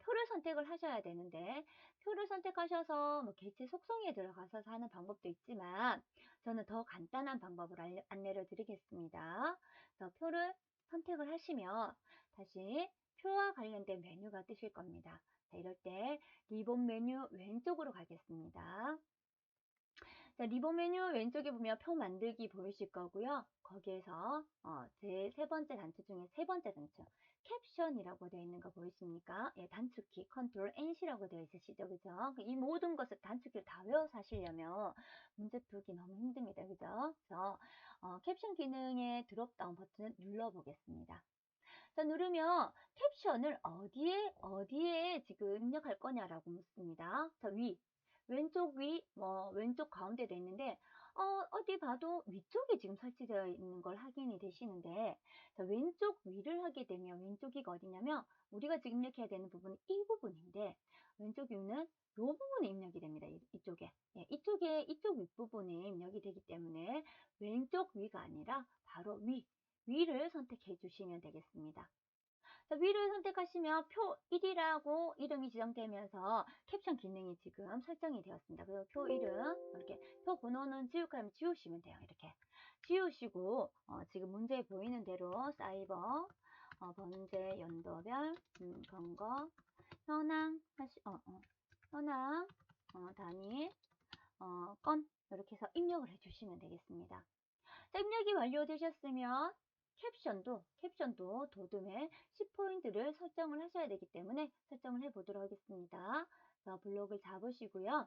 Speaker 1: 표를 선택을 하셔야 되는데 표를 선택하셔서 뭐 개체 속성에 들어가서 하는 방법도 있지만 저는 더 간단한 방법을 안내를 드리겠습니다. 그래서 표를 선택을 하시면 다시 표와 관련된 메뉴가 뜨실 겁니다. 자, 이럴 때 리본 메뉴 왼쪽으로 가겠습니다. 자, 리본 메뉴 왼쪽에 보면 표 만들기 보이실 거고요. 거기에서 제 세 번째 단추 중에 세 번째 단추 캡션이라고 되어 있는 거 보이십니까? 예, 단축키 컨트롤 NC라고 되어 있으시죠, 그죠? 이 모든 것을 단축키를 다 외워서 하시려면 문제 풀기 너무 힘듭니다, 그죠? 그래서 캡션 기능의 드롭다운 버튼을 눌러보겠습니다. 자, 누르면 캡션을 어디에 지금 입력할 거냐라고 묻습니다. 자, 왼쪽 왼쪽 가운데 돼 있는데, 어디 봐도 위쪽에 지금 설치되어 있는 걸 확인이 되시는데, 자, 왼쪽 위를 하게 되면 왼쪽이가 어디냐면, 우리가 지금 입력해야 되는 부분은 이 부분인데, 왼쪽 위는 이 부분에 입력이 됩니다. 이쪽에. 예, 이쪽 윗부분에 입력이 되기 때문에 왼쪽 위가 아니라 바로 위를 선택해 주시면 되겠습니다. 자, 위를 선택하시면 표 1이라고 이름이 지정되면서 캡션 기능이 지금 설정이 되었습니다. 그리고 표 이름, 이렇게 표 번호는 지우라면 지우시면 돼요. 이렇게 지우시고, 지금 문제에 보이는 대로 사이버, 번제, 연도별, 검거, 현황, 현황, 단위, 건, 이렇게 해서 입력을 해주시면 되겠습니다. 자, 입력이 완료되셨으면 캡션도 도둠에 10포인트를 설정을 하셔야 되기 때문에 설정을 해보도록 하겠습니다. 자, 블록을 잡으시고요.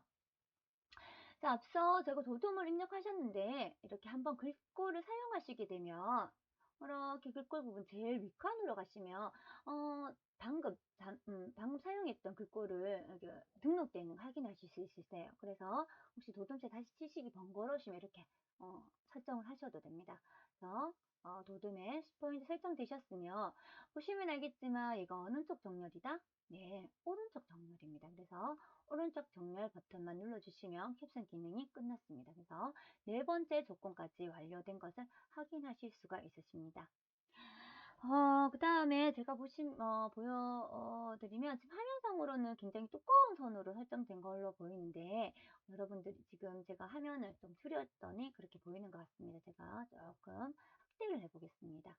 Speaker 1: 자, 앞서 제가 도둠을 입력하셨는데 이렇게 한번 글꼴을 사용하시게 되면 이렇게 글꼴 부분 제일 윗칸으로 가시면 방금 사용했던 글꼴을 등록되어 있는 거 확인하실 수 있으세요. 그래서 혹시 도둠체 다시 치시기 번거로우시면 이렇게 설정을 하셔도 됩니다. 그래서 도둠에 10포인트 설정되셨으면 보시면 알겠지만 이거 어느 쪽 정렬이다? 네, 오른쪽 정렬입니다. 그래서 오른쪽 정렬 버튼만 눌러주시면 캡션 기능이 끝났습니다. 그래서 네 번째 조건까지 완료된 것을 확인하실 수가 있으십니다. 그 다음에 제가 보여드리면 지금 화면상으로는 굉장히 두꺼운 선으로 설정된 걸로 보이는데 여러분들이 지금 제가 화면을 좀 줄였더니 그렇게 보이는 것 같습니다. 제가 조금 확대를 해보겠습니다.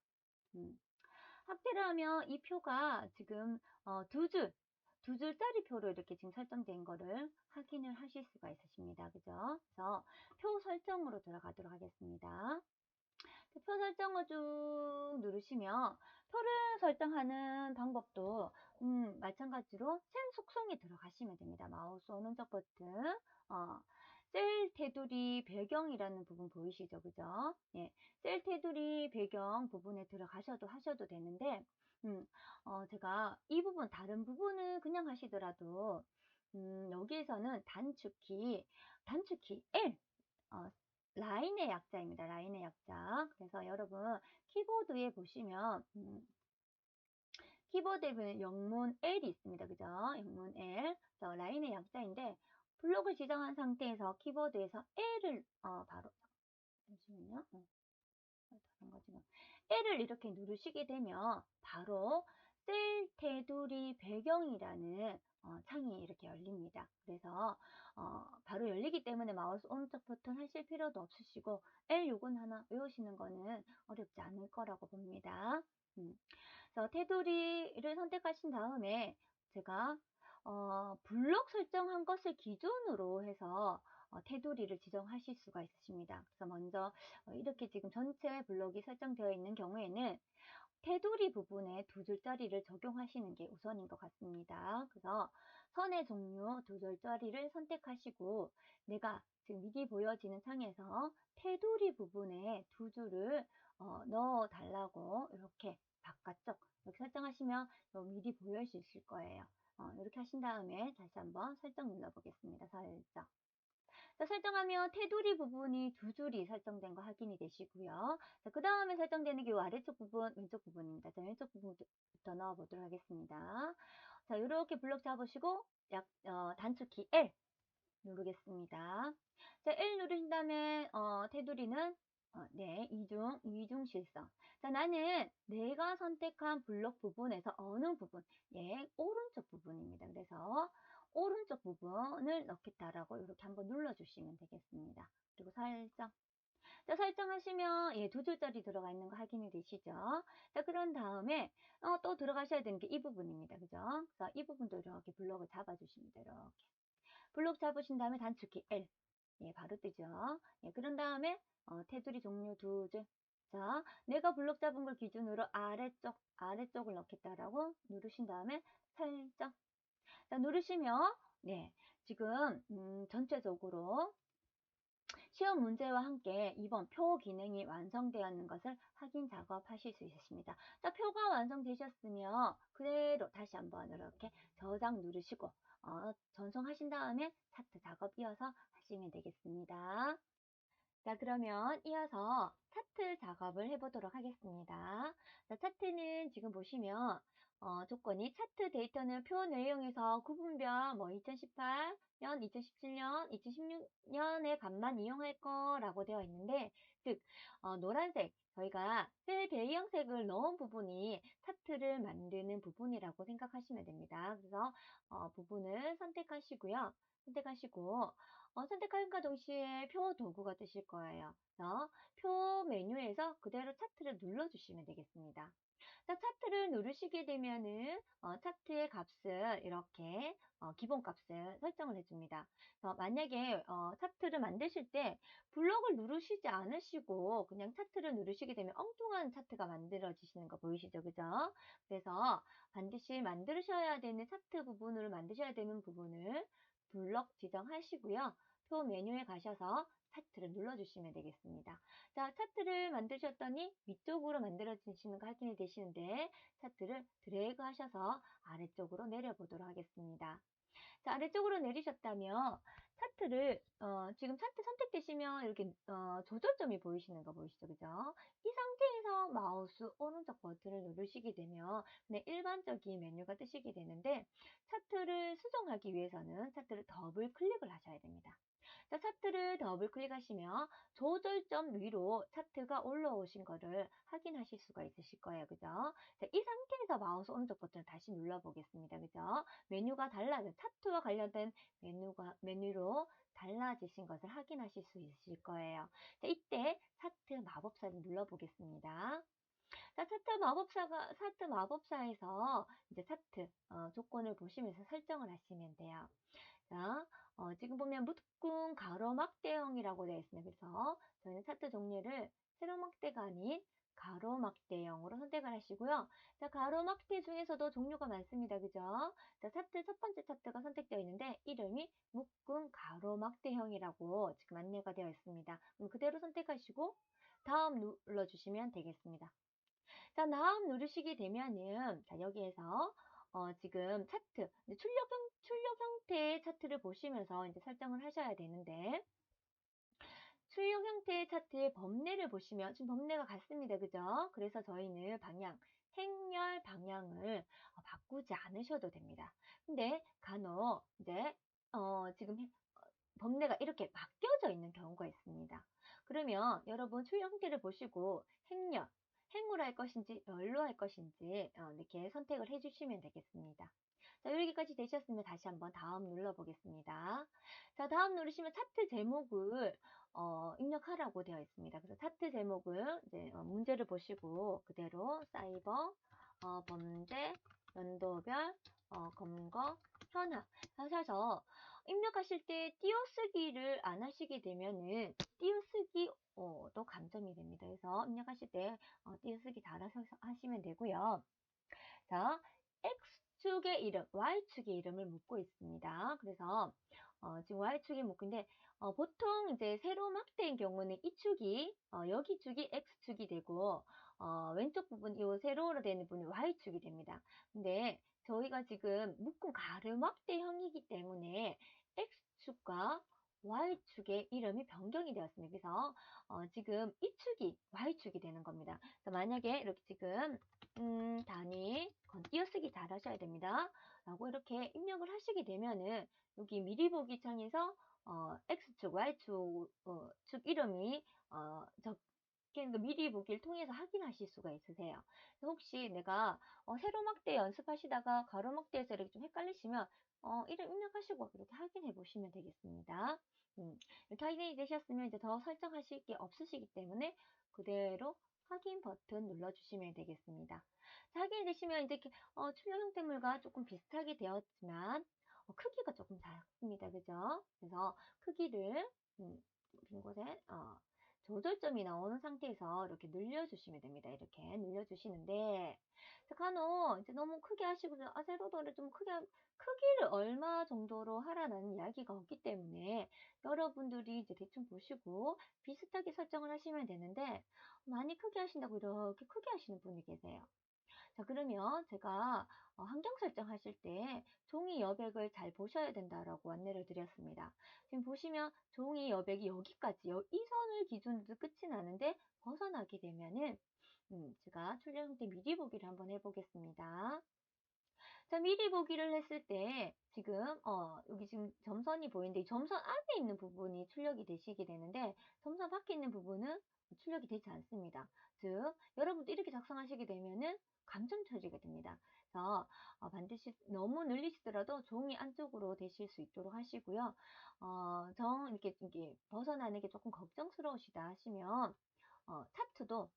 Speaker 1: 확대를 하면 이 표가 지금 두 줄짜리 표로 이렇게 지금 설정된 거를 확인을 하실 수가 있으십니다. 그죠? 그래서 표 설정으로 들어가도록 하겠습니다. 표 설정을 쭉 누르시면 표를 설정하는 방법도 마찬가지로 셀 속성에 들어가시면 됩니다. 마우스 오른쪽 버튼, 셀 테두리 배경이라는 부분 보이시죠? 그죠? 예, 셀 테두리 배경 부분에 하셔도 되는데, 제가 이 부분, 다른 부분은 그냥 하시더라도, 여기에서는 단축키 L, 라인의 약자입니다. 라인의 약자. 그래서 여러분, 키보드에 보시면, 키보드에 보면 영문 L이 있습니다. 그죠? 영문 L. 라인의 약자인데, 블록을 지정한 상태에서 키보드에서 L을, 바로, 잠시만요. 다른 거 지금. L을 이렇게 누르시게 되면, 바로 셀 테두리 배경이라는 창이 이렇게 열립니다. 그래서 바로 열리기 때문에 마우스 오른쪽 버튼 하실 필요도 없으시고 L6은 하나 외우시는 거는 어렵지 않을 거라고 봅니다. 그래서 테두리를 선택하신 다음에 제가 블록 설정한 것을 기준으로 해서 테두리를 지정하실 수가 있으십니다. 그래서 먼저 이렇게 지금 전체 블록이 설정되어 있는 경우에는 테두리 부분에 두 줄짜리를 적용하시는 게 우선인 것 같습니다. 그래서 선의 종류 두 줄짜리를 선택하시고 내가 지금 미리 보여지는 창에서 테두리 부분에 두 줄을 넣어 달라고 이렇게 바깥쪽 이렇게 설정하시면 미리 보일 수 있을 거예요. 이렇게 하신 다음에 다시 한번 설정 눌러 보겠습니다. 설정. 자, 설정하면 테두리 부분이 두 줄이 설정된 거 확인이 되시고요. 그 다음에 설정되는 게 아래쪽 부분, 왼쪽 부분입니다. 자, 왼쪽 부분부터 넣어 보도록 하겠습니다. 자, 이렇게 블록 잡으시고 단축키 L 누르겠습니다. 자, L 누르신 다음에 테두리는 네, 이중 실성. 자, 나는 내가 선택한 블록 부분에서 어느 부분? 예, 오른쪽 부분입니다. 그래서 오른쪽 부분을 넣겠다라고 이렇게 한번 눌러주시면 되겠습니다. 그리고 설정. 자, 설정하시면 예, 두 줄짜리 들어가 있는 거 확인이 되시죠? 자, 그런 다음에 또 들어가셔야 되는 게 이 부분입니다. 그죠? 그래서 이 부분도 이렇게 블록을 잡아주십니다. 이렇게. 블록 잡으신 다음에 단축키 L. 예, 바로 뜨죠? 예, 그런 다음에 테두리 종류 두 줄. 자, 내가 블록 잡은 걸 기준으로 아래쪽을 넣겠다라고 누르신 다음에 설정. 자, 누르시면 네, 지금 전체적으로 시험 문제와 함께 이번 표 기능이 완성되었는 것을 확인 작업하실 수 있으십니다. 자, 표가 완성되셨으면 그대로 다시 한번 이렇게 저장 누르시고 전송하신 다음에 차트 작업 이어서 하시면 되겠습니다. 자, 그러면 이어서 차트 작업을 해보도록 하겠습니다. 자, 차트는 지금 보시면 조건이 차트 데이터는 표 내용에서 구분별 2018년, 2017년, 2016년의 값만 이용할 거라고 되어 있는데, 즉 노란색 저희가 셀 배경색을 넣은 부분이 차트를 만드는 부분이라고 생각하시면 됩니다. 그래서 부분을 선택하시고요. 선택하시고 선택함과 동시에 표 도구가 뜨실 거예요. 그래서 표 메뉴에서 그대로 차트를 눌러주시면 되겠습니다. 자, 차트를 누르시게 되면은 차트의 값을 이렇게 기본 값을 설정을 해줍니다. 만약에 차트를 만드실 때 블록을 누르시지 않으시고 그냥 차트를 누르시게 되면 엉뚱한 차트가 만들어지시는 거 보이시죠? 그죠? 그래서 반드시 만드셔야 되는 차트 부분을 만드셔야 되는 부분을 블록 지정하시고요. 표 메뉴에 가셔서 차트를 눌러주시면 되겠습니다. 자, 차트를 만드셨더니 위쪽으로 만들어지시는 거 확인이 되시는데 차트를 드래그 하셔서 아래쪽으로 내려보도록 하겠습니다. 자, 아래쪽으로 내리셨다면 차트를 지금 차트 선택되시면 이렇게 조절점이 보이시는 거 보이시죠? 그죠? 이 상태에서 마우스 오른쪽 버튼을 누르시게 되면 그냥 일반적인 메뉴가 뜨시게 되는데 차트를 수정하기 위해서는 차트를 더블 클릭을 하셔야 됩니다. 자, 차트를 더블 클릭하시면 조절점 위로 차트가 올라오신 거를 확인하실 수가 있으실 거예요. 그죠? 자, 이 상태에서 마우스 오른쪽 버튼을 다시 눌러보겠습니다. 그죠? 메뉴가 달라진 차트와 관련된 메뉴로 달라지신 것을 확인하실 수 있을 거예요. 자, 이때 차트 마법사를 눌러보겠습니다. 자, 차트 마법사에서 이제 차트 조건을 보시면서 설정을 하시면 돼요. 자, 지금 보면 묶음 가로막대형이라고 되어 있습니다. 그래서 저희는 차트 종류를 세로막대가 아닌 가로막대형으로 선택을 하시고요. 자, 가로막대 중에서도 종류가 많습니다. 그죠? 자, 차트 첫 번째 차트가 선택되어 있는데 이름이 묶음 가로막대형이라고 지금 안내가 되어 있습니다. 그럼 그대로 선택하시고 다음 눌러주시면 되겠습니다. 자, 다음 누르시게 되면은 자, 여기에서 지금 차트 출력 형태의 차트를 보시면서 이제 설정을 하셔야 되는데 출력 형태의 차트의 범례를 보시면 지금 범례가 같습니다. 그죠? 그래서 저희는 행렬 방향을 바꾸지 않으셔도 됩니다. 근데 간혹 이제 지금 범례가 이렇게 바뀌어져 있는 경우가 있습니다. 그러면 여러분 출력 형태를 보시고 행으로 할 것인지 열로 할 것인지 이렇게 선택을 해주시면 되겠습니다. 자, 여기까지 되셨으면 다시 한번 다음 눌러보겠습니다. 자, 다음 누르시면 차트 제목을 입력하라고 되어 있습니다. 그래서 차트 제목을 이제 문제를 보시고 그대로 사이버 범죄 연도별 검거 현황 하셔서 입력하실 때 띄어쓰기를 안 하시게 되면은 띄어쓰기 또 감점이 됩니다. 그래서 입력하실 때 띄어쓰기 잘 하시면 되고요. 자, X축의 이름, Y축의 이름을 묻고 있습니다. 그래서 지금 Y축이 묻고인데 보통 이제 세로 막대인 경우는 이 축이 여기 축이 X축이 되고 왼쪽 부분 이 세로로 되는 부분이 Y축이 됩니다. 근데 저희가 지금 묶음 가르막대형이기 때문에 X축과 Y축의 이름이 변경이 되었습니다. 그래서 지금 이 축이 Y축이 되는 겁니다. 만약에 이렇게 지금 단위 띄어쓰기 잘 하셔야 됩니다. 라고 이렇게 입력을 하시게 되면은 여기 미리 보기 창에서 X축, Y축 축 이름이 적힌 그 미리 보기를 통해서 확인하실 수가 있으세요. 혹시 내가 세로막대 연습하시다가 가로막대에서 이렇게 좀 헷갈리시면 이름 입력하시고 이렇게 확인해 보시면 되겠습니다. 이렇게 확인이 되셨으면 이제 더 설정하실 게 없으시기 때문에 그대로 확인 버튼 눌러주시면 되겠습니다. 자, 확인이 되시면 이제 이렇게 출력 형태물과 조금 비슷하게 되었지만 크기가 조금 작습니다. 그죠? 그래서 크기를 빈 곳에 조절점이 나오는 상태에서 이렇게 늘려주시면 됩니다. 이렇게 늘려주시는데, 자, 간혹 이제 너무 크게 하시고, 세로도를 좀 크기를 얼마 정도로 하라는 이야기가 없기 때문에 여러분들이 이제 대충 보시고 비슷하게 설정을 하시면 되는데, 많이 크게 하신다고 이렇게 크게 하시는 분이 계세요. 자, 그러면 제가 환경 설정하실 때 종이 여백을 잘 보셔야 된다라고 안내를 드렸습니다. 지금 보시면 종이 여백이 여기까지, 이 선을 기준으로 끝이 나는데 벗어나게 되면은 제가 출력 형태 미리 보기를 한번 해보겠습니다. 자, 미리 보기를 했을 때 지금 여기 지금 점선이 보이는데 이 점선 안에 있는 부분이 출력이 되시게 되는데 점선 밖에 있는 부분은 출력이 되지 않습니다. 즉 여러분도 이렇게 작성하시게 되면은 감점 처리가 됩니다. 그래서 반드시 너무 늘리시더라도 종이 안쪽으로 되실 수 있도록 하시고요. 이렇게 벗어나는 게 조금 걱정스러우시다 하시면 차트도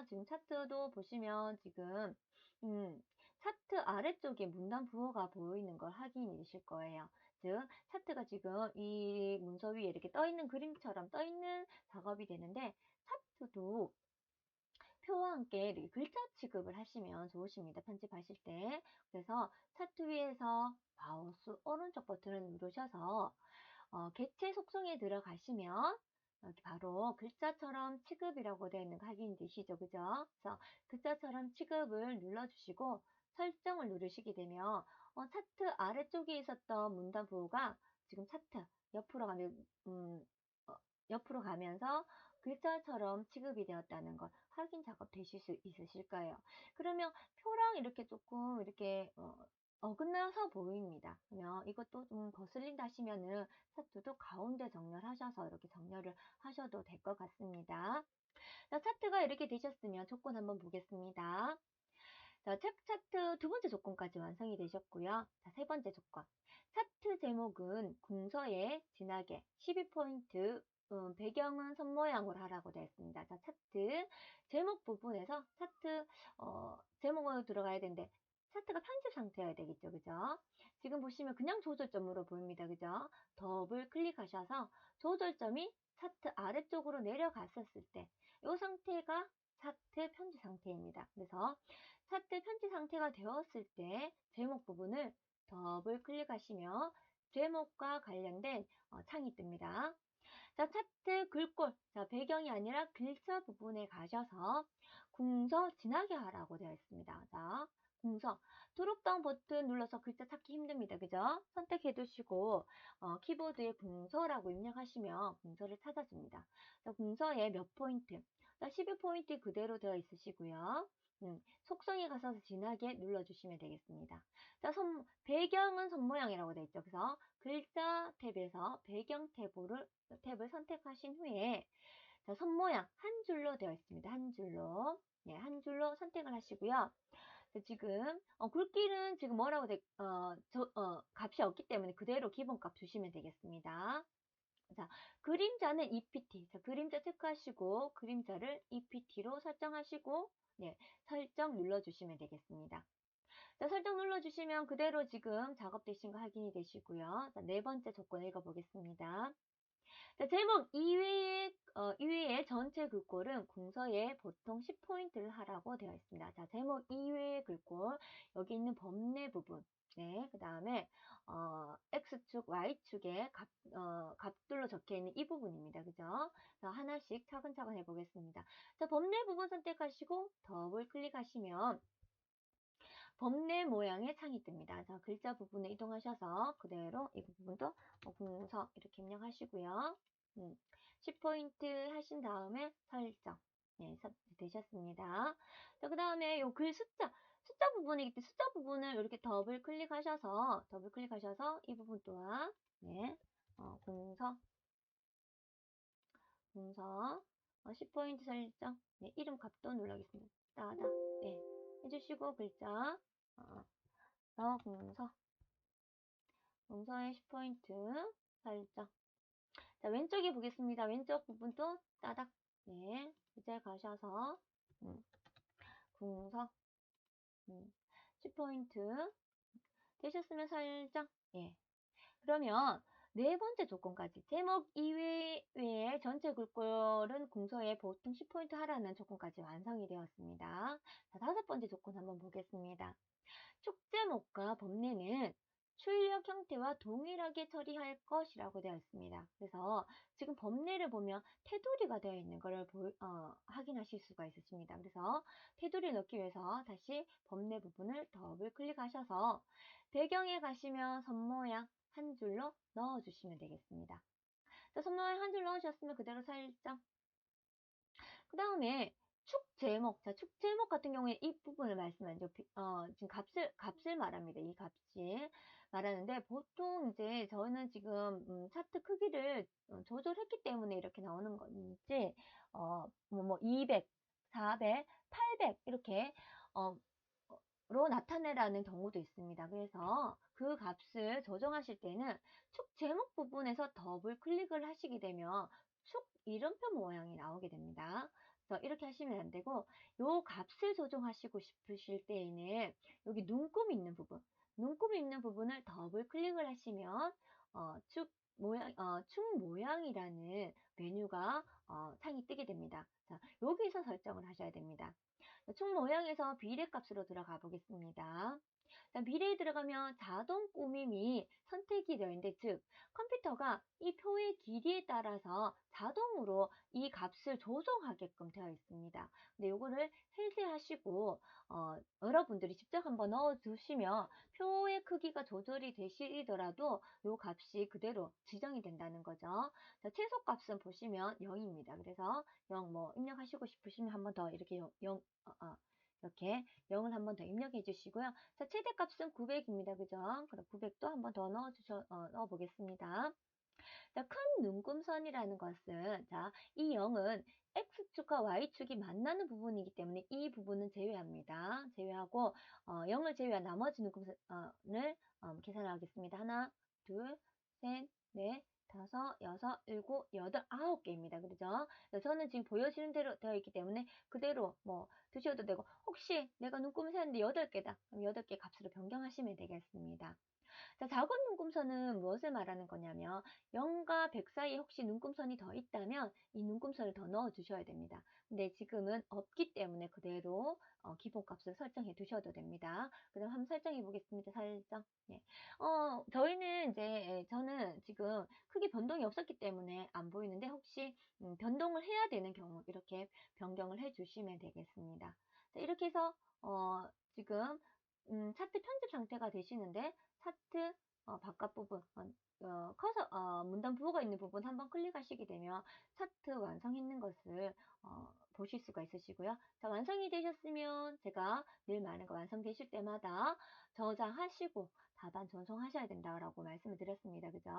Speaker 1: 지금 차트도 보시면 지금 차트 아래쪽에 문단 부호가 보이는 걸 확인이실 거예요. 즉 차트가 지금 이 문서 위에 이렇게 떠 있는 그림처럼 떠 있는 작업이 되는데 차트도 표와 함께 이렇게 글자 취급을 하시면 좋으십니다. 편집하실 때. 그래서 차트 위에서 마우스 오른쪽 버튼을 누르셔서 객체 속성에 들어가시면 여기 바로 글자처럼 취급이라고 되어 있는 거 확인되시죠? 그죠? 그래서 글자처럼 취급을 눌러주시고 설정을 누르시게 되면 차트 아래쪽에 있었던 문단 부호가 지금 차트 옆으로 가면 옆으로 가면서 글자처럼 취급이 되었다는 걸 확인 작업 되실 수 있으실 거예요. 그러면 표랑 이렇게 조금 이렇게 어긋나서 보입니다. 그러면 이것도 좀 거슬린다 하시면은 차트도 가운데 정렬하셔서 이렇게 정렬을 하셔도 될 것 같습니다. 자, 차트가 이렇게 되셨으면 조건 한번 보겠습니다. 자, 책 차트 두 번째 조건까지 완성이 되셨고요. 자, 세 번째 조건. 차트 제목은 궁서에 진하게 12포인트, 배경은 선 모양으로 하라고 되어 있습니다. 자, 차트 제목 부분에서 차트 제목으로 들어가야 되는데 차트가 편집 상태여야 되겠죠. 그죠? 지금 보시면 그냥 조절점으로 보입니다. 그죠? 더블 클릭하셔서 조절점이 차트 아래쪽으로 내려갔었을 때 이 상태가 차트 편집 상태입니다. 그래서 차트 편집 상태가 되었을 때 제목 부분을 더블 클릭하시면 제목과 관련된 창이 뜹니다. 자, 차트 글꼴, 자, 배경이 아니라 글자 부분에 가셔서 궁서 진하게 하라고 되어 있습니다. 자, 궁서, 드롭다운 버튼 눌러서 글자 찾기 힘듭니다. 그죠? 선택해 두시고 키보드에 궁서라고 입력하시면 궁서를 찾아줍니다. 자, 궁서에 몇 포인트, 자, 12포인트 그대로 되어 있으시고요. 속성에 가서 진하게 눌러주시면 되겠습니다. 자, 배경은 선 모양이라고 되어 있죠. 그래서 글자 탭에서 배경 탭을 선택하신 후에 자, 선 모양 한 줄로 되어 있습니다. 한 줄로. 네, 한 줄로 선택을 하시고요. 자, 지금 굵기는 지금 뭐라고 값이 없기 때문에 그대로 기본값 주시면 되겠습니다. 자, 그림자는 EPT. 자, 그림자 체크하시고 그림자를 EPT로 설정하시고 네, 설정 눌러주시면 되겠습니다. 자, 설정 눌러주시면 그대로 지금 작업되신 거 확인이 되시고요. 자, 네 번째 조건 읽어보겠습니다. 자, 제목 이외의 전체 글꼴은 궁서에 보통 10포인트를 하라고 되어 있습니다. 자, 제목 이외의 글꼴, 여기 있는 범례 부분, 네, 그 다음에 X축, Y축에 값들로 적혀 있는 이 부분입니다. 그죠? 자, 하나씩 차근차근 해보겠습니다. 자, 범례 부분 선택하시고 더블 클릭하시면 범례 모양의 창이 뜹니다. 자, 글자 부분에 이동하셔서 그대로 이 부분도 궁서 이렇게 입력하시고요. 10포인트 하신 다음에 설정. 네, 되셨습니다. 자, 그 다음에 요 글 숫자 부분이기 때문에 숫자 부분을 이렇게 더블 클릭하셔서 이 부분 또한 네, 궁서 10포인트 설정. 네, 이름 값도 눌러겠습니다. 따다. 네, 해주시고 글자 궁서의 10포인트 설정. 자, 왼쪽에 보겠습니다. 왼쪽 부분도 따닥. 네, 이제 가셔서 궁서 10포인트 되셨으면 설정. 예. 그러면 네 번째 조건까지 제목 이외에 전체 글꼴은 궁서에 보통 10포인트 하라는 조건까지 완성이 되었습니다. 자, 다섯 번째 조건 한번 보겠습니다. 축제목과 법례는 출력 형태와 동일하게 처리할 것이라고 되어 있습니다. 그래서 지금 법례를 보면 테두리가 되어 있는 것을 확인하실 수가 있으십니다. 그래서 테두리 넣기 위해서 다시 법례 부분을 더블 클릭하셔서 배경에 가시면 선 모양 한 줄로 넣어주시면 되겠습니다. 자, 선 모양 한 줄 넣으셨으면 그대로 살짝 그 다음에 축 제목. 자, 축 제목 같은 경우에 이 부분을 말씀하죠. 지금 값을 말합니다. 이 값이 말하는데 보통 이제 저는 지금 차트 크기를 조절했기 때문에 이렇게 나오는 건지 200, 400, 800 이렇게 어, 로 나타내라는 경우도 있습니다. 그래서 그 값을 조정하실 때는 축 제목 부분에서 더블 클릭을 하시게 되면 축 이름표 모양이 나오게 됩니다. 그래서 이렇게 하시면 안 되고 요 값을 조정하시고 싶으실 때에는 여기 눈금이 있는 부분을 더블 클릭을 하시면 축 모양이라는 메뉴가 창이 뜨게 됩니다. 자, 여기서 설정을 하셔야 됩니다. 축 모양에서 비례 값으로 들어가 보겠습니다. 미래에 들어가면 자동 꾸밈이 선택이 되어 있는데, 즉 컴퓨터가 이 표의 길이에 따라서 자동으로 이 값을 조정하게끔 되어 있습니다. 근데 요거를 해제하시고 여러분들이 직접 한번 넣어 두시면 표의 크기가 조절이 되시더라도 요 값이 그대로 지정이 된다는 거죠. 자, 최소 값은 보시면 0입니다. 그래서 0 입력하시고 싶으시면 한번 더 이렇게 0 이렇게 0을 한번 더 입력해 주시고요. 자, 최대값은 900입니다. 그죠? 그럼 900도 한번 더 넣어 보겠습니다. 자, 큰 눈금선이라는 것은, 자, 이 0은 X축과 Y축이 만나는 부분이기 때문에 이 부분은 제외합니다. 제외하고, 0을 제외한 나머지 눈금선을 계산하겠습니다. 하나, 둘, 셋, 넷, 다섯, 여섯, 일곱, 여덟, 9개입니다. 그죠? 저는 지금 보여지는 대로 되어 있기 때문에 그대로 드셔도 되고, 혹시 내가 눈금을 세웠는데 8개다. 그럼 8개 값으로 변경하시면 되겠습니다. 자, 작은 눈금선은 무엇을 말하는 거냐면 0과 100 사이에 혹시 눈금선이 더 있다면 이 눈금선을 더 넣어 주셔야 됩니다. 근데 지금은 없기 때문에 그대로 기본값을 설정해 두셔도 됩니다. 그 다음 한번 설정해 보겠습니다. 설정. 예. 저희는 이제 저는 지금 크게 변동이 없었기 때문에 안 보이는데 혹시 변동을 해야 되는 경우 이렇게 변경을 해 주시면 되겠습니다. 자, 이렇게 해서 지금 차트 편집 상태가 되시는데 차트 바깥 부분 커서 문단 부호가 있는 부분 한번 클릭하시게 되면 차트 완성했는 것을 보실 수가 있으시고요. 자, 완성이 되셨으면 제가 늘 말하는 거 완성되실 때마다 저장하시고 답안 전송하셔야 된다라고 말씀을 드렸습니다. 그죠?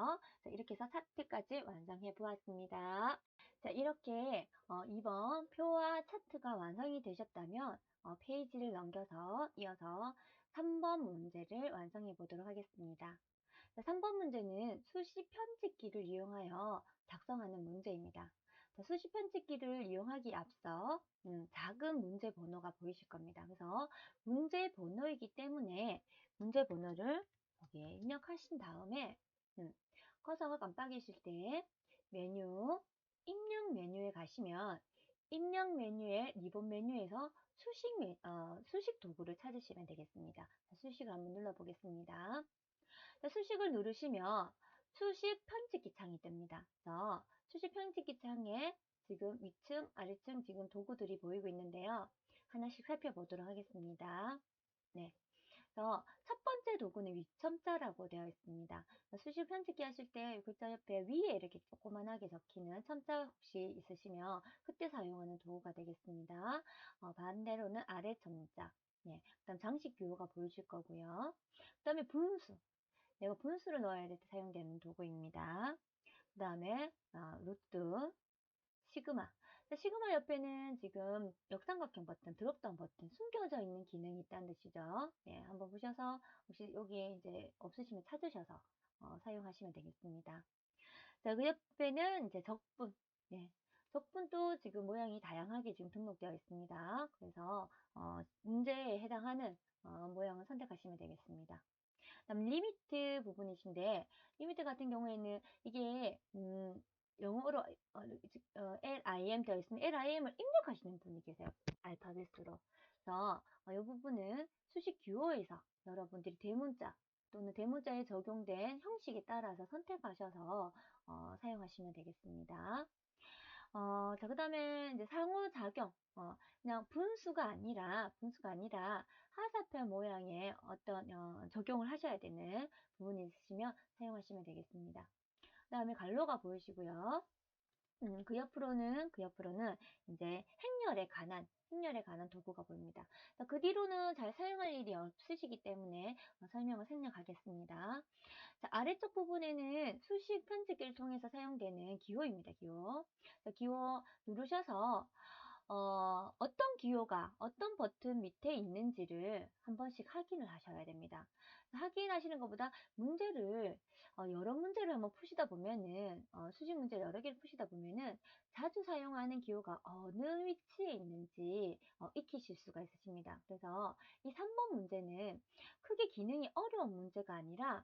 Speaker 1: 자, 이렇게 해서 차트까지 완성해 보았습니다. 자, 이렇게 이번 표와 차트가 완성이 되셨다면 페이지를 넘겨서 이어서 3번 문제를 완성해 보도록 하겠습니다. 3번 문제는 수시 편집기를 이용하여 작성하는 문제입니다. 수시 편집기를 이용하기 앞서 작은 문제 번호가 보이실 겁니다. 그래서 문제 번호이기 때문에 문제 번호를 여기에 입력하신 다음에 커서가 깜빡이실 때 메뉴, 입력 메뉴에 가시면 입력 메뉴의 리본 메뉴에서 수식 도구를 찾으시면 되겠습니다. 수식을 한번 눌러보겠습니다. 수식을 누르시면 수식 편집기 창이 뜹니다. 그래서 수식 편집기 창에 지금 위층, 아래층 지금 도구들이 보이고 있는데요. 하나씩 살펴보도록 하겠습니다. 네. 그래서 첫 번째 도구는 위첨자라고 되어 있습니다. 수식 편집기 하실 때 글자 옆에 위에 이렇게 조그만하게 적히는 첨자 혹시 있으시면 그때 사용하는 도구가 되겠습니다. 반대로는 아래 첨자, 네, 그다음 장식 뷰가 보이실 거고요. 그다음에 분수, 내가 분수를 넣어야 될 때 사용되는 도구입니다. 그 다음에 루트, 시그마. 시그마 옆에는 지금 역삼각형 버튼, 드롭다운 버튼 숨겨져 있는 기능이 있다는 뜻이죠. 네, 한번 보셔서 혹시 여기에 이제 없으시면 찾으셔서 사용하시면 되겠습니다. 자, 그 옆에는 이제 적분. 네, 적분도 지금 모양이 다양하게 지금 등록되어 있습니다. 그래서 문제에 해당하는 모양을 선택하시면 되겠습니다. 그다음 리미트 부분이신데 리미트 같은 경우에는 이게 영어로 LIM 되어 있으면 LIM을 입력하시는 분이 계세요. 알파벳으로. 그래서 이 부분은 수식 기호에서 여러분들이 대문자 또는 대문자에 적용된 형식에 따라서 선택하셔서 사용하시면 되겠습니다. 자, 그 다음에 이제 상호작용. 그냥 분수가 아니라 하사표 모양의 어떤, 적용을 하셔야 되는 부분이 있으시면 사용하시면 되겠습니다. 그 다음에 갈로가 보이시고요. 그 옆으로는 이제 행렬에 관한 도구가 보입니다. 그 뒤로는 잘 사용할 일이 없으시기 때문에 설명을 생략하겠습니다. 자, 아래쪽 부분에는 수식 편집기를 통해서 사용되는 기호입니다. 기호. 자, 기호 누르셔서 어떤 기호가 어떤 버튼 밑에 있는지를 한 번씩 확인을 하셔야 됩니다. 확인하시는 것보다 문제를 여러 문제를 한번 푸시다 보면은 수식 문제 여러 개를 푸시다 보면은 자주 사용하는 기호가 어느 위치에 있는지 익히실 수가 있으십니다. 그래서 이 3번 문제는 크게 기능이 어려운 문제가 아니라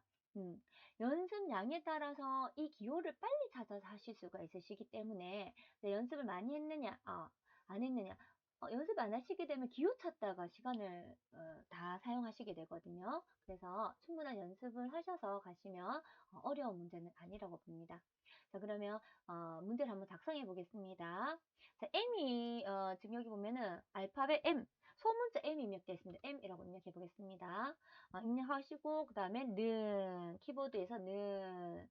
Speaker 1: 연습량에 따라서 이 기호를 빨리 찾아서 하실 수가 있으시기 때문에 연습을 많이 했느냐, 안 했느냐. 연습 안 하시게 되면 기호 찾다가 시간을 다 사용하시게 되거든요. 그래서 충분한 연습을 하셔서 가시면 어려운 문제는 아니라고 봅니다. 자, 그러면 문제를 한번 작성해 보겠습니다. 자, M이 지금 여기 보면은 알파벳 M, 소문자 M이 입력되어 있습니다. M이라고 입력해 보겠습니다. 입력하시고 그 다음에 는 키보드에서 는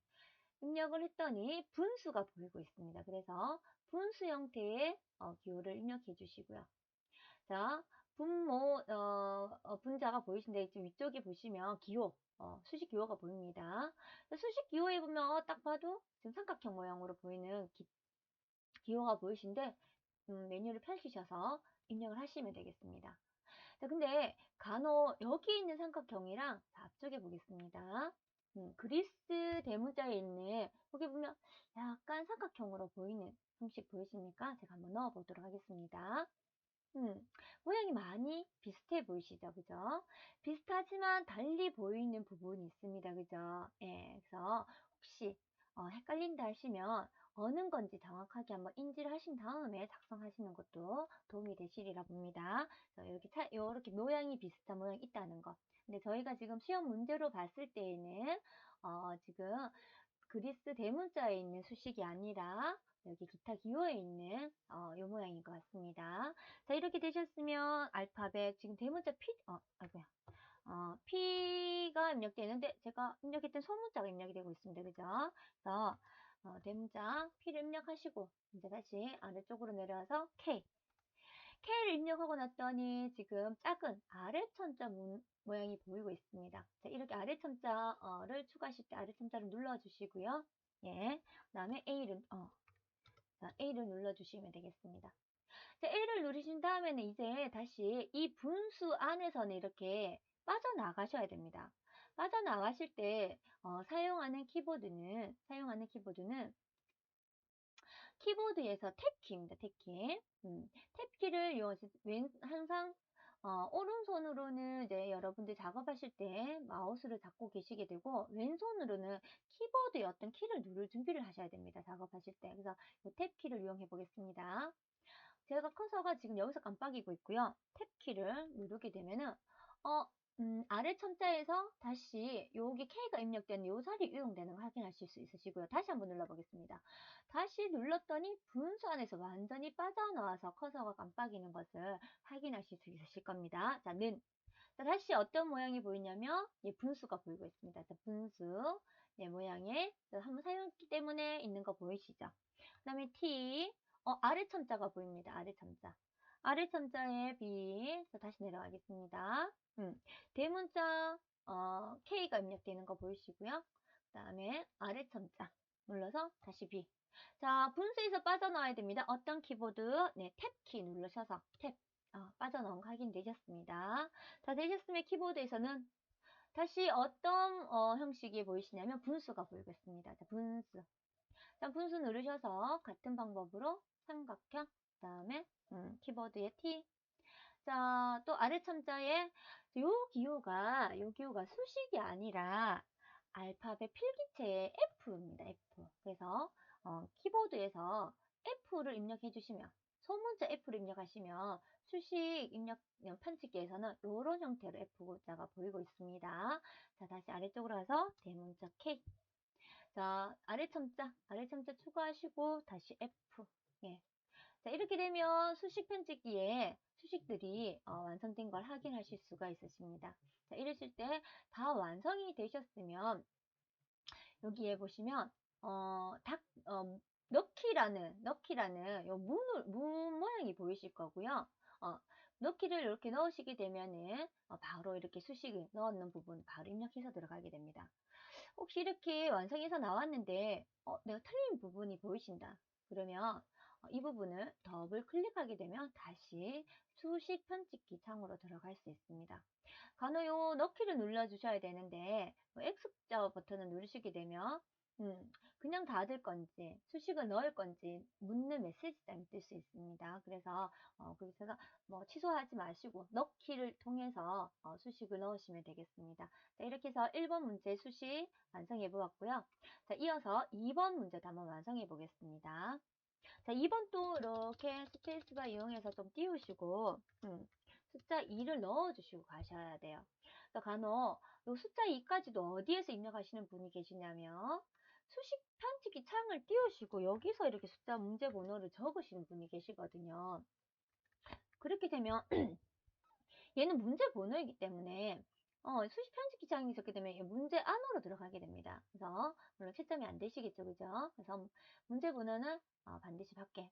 Speaker 1: 입력을 했더니 분수가 보이고 있습니다. 그래서 분수 형태의 기호를 입력해 주시고요. 자, 분자가 보이신데 지금 위쪽에 보시면 기호, 수식 기호가 보입니다. 수식 기호에 보면 딱 봐도 지금 삼각형 모양으로 보이는 기호가 보이신데 메뉴를 펼치셔서 입력을 하시면 되겠습니다. 자, 근데 간혹 여기 있는 삼각형이랑 앞쪽에 보겠습니다. 그리스 대문자에 있는 여기 보면 약간 삼각형으로 보이는 형식 보이십니까? 제가 한번 넣어 보도록 하겠습니다. 모양이 많이 비슷해 보이시죠? 그죠? 비슷하지만 달리 보이는 부분이 있습니다. 그죠? 예, 그래서 혹시 헷갈린다 하시면 어느 건지 정확하게 한번 인지를 하신 다음에 작성하시는 것도 도움이 되시리라 봅니다. 이렇게 모양이 비슷한 모양이 있다는 거. 근데 저희가 지금 시험 문제로 봤을 때에는 지금 그리스 대문자에 있는 수식이 아니라 여기 기타 기호에 있는 요 모양인 것 같습니다. 자, 이렇게 되셨으면 알파벳 지금 대문자 아이고야. P가 입력되어 있는데 제가 입력했던 소문자가 입력이 되고 있습니다. 그죠? 그래서 대문자 P를 입력하시고 이제 다시 아래쪽으로 내려와서 K. K를 입력하고 났더니 지금 작은 아래 천자 모양이 보이고 있습니다. 자, 이렇게 아래 천자를 추가하실 때 아래 천자를 눌러주시고요. 예. 그 다음에 A를 눌러주시면 되겠습니다. 자, A를 누르신 다음에는 이제 다시 이 분수 안에서는 이렇게 빠져나가셔야 됩니다. 빠져나가실 때 사용하는 키보드는 키보드에서 탭키입니다. 탭키. 탭키를 항상 오른손으로는 이제 여러분들 작업하실 때 마우스를 잡고 계시게 되고 왼손으로는 키보드의 어떤 키를 누를 준비를 하셔야 됩니다. 작업하실 때. 그래서 이 탭키를 이용해 보겠습니다. 제가 커서가 지금 여기서 깜빡이고 있고요. 탭키를 누르게 되면은 아래 천자에서 다시 여기 K가 입력된 요 자리 이용되는 거 확인하실 수 있으시고요. 다시 한번 눌러보겠습니다. 다시 눌렀더니 분수 안에서 완전히 빠져나와서 커서가 깜빡이는 것을 확인하실 수 있으실 겁니다. 자, 자, 다시 어떤 모양이 보이냐면 분수가 보이고 있습니다. 자, 분수 모양에 한번 사용했기 때문에 있는 거 보이시죠? 그 다음에 T 아래 천자가 보입니다. 아래 천자. 아래 천자에 B. 다시 내려가겠습니다. 대문자 K가 입력되는 거 보이시고요. 그 다음에 아래 천자 눌러서 다시 B. 자, 분수에서 빠져나와야 됩니다. 어떤 키보드? 네, 탭키 누르셔서 탭. 빠져나온 거 확인되셨습니다. 자, 되셨으면 키보드에서는 다시 어떤 형식이 보이시냐면 분수가 보이겠습니다. 자, 분수. 자, 분수 누르셔서 같은 방법으로 삼각형, 그 다음에 키보드에 T. 자, 또 아래 첨자에 요 기호가 수식이 아니라 알파벳 필기체의 F입니다. F. 그래서 키보드에서 F를 입력해 주시면 소문자 F를 입력하시면 수식 입력 편집기에서는 이런 형태로 F자가 보이고 있습니다. 자, 다시 아래쪽으로 가서 대문자 K. 자, 아래 첨자 추가하시고 다시 F. 예. 자, 이렇게 되면 수식 편집기에 수식들이 완성된 걸 확인하실 수가 있으십니다. 자, 이러실 때 다 완성이 되셨으면 여기에 보시면 넣기라는 요 문 모양이 보이실 거고요. 넣기를 이렇게 넣으시게 되면은 바로 이렇게 수식을 넣는 부분 바로 입력해서 들어가게 됩니다. 혹시 이렇게 완성해서 나왔는데 내가 틀린 부분이 보이신다. 그러면 이 부분을 더블 클릭하게 되면 다시 수식 편집기 창으로 들어갈 수 있습니다. 간혹 요 넣기를 눌러 주셔야 되는데 X자 버튼을 누르시게 되면 그냥 닫을 건지 수식을 넣을 건지 묻는 메시지장이 뜰 수 있습니다. 그래서 거기서 뭐 취소하지 마시고 넣기를 통해서 수식을 넣으시면 되겠습니다. 자, 이렇게 해서 1번 문제 수식 완성해 보았고요. 자, 이어서 2번 문제도 한번 완성해 보겠습니다. 자, 2번 또 이렇게 스페이스바 이용해서 좀 띄우시고 숫자 2를 넣어주시고 가셔야 돼요. 또 간혹 요 숫자 2까지도 어디에서 입력하시는 분이 계시냐면 수식 편집기 창을 띄우시고 여기서 이렇게 숫자 문제 번호를 적으시는 분이 계시거든요. 그렇게 되면 얘는 문제 번호이기 때문에 수식 편집기 창이 있었기 때문에 문제 안으로 들어가게 됩니다. 그래서 물론 채점이 안 되시겠죠, 그죠? 그래서 문제 번호는 반드시 밖에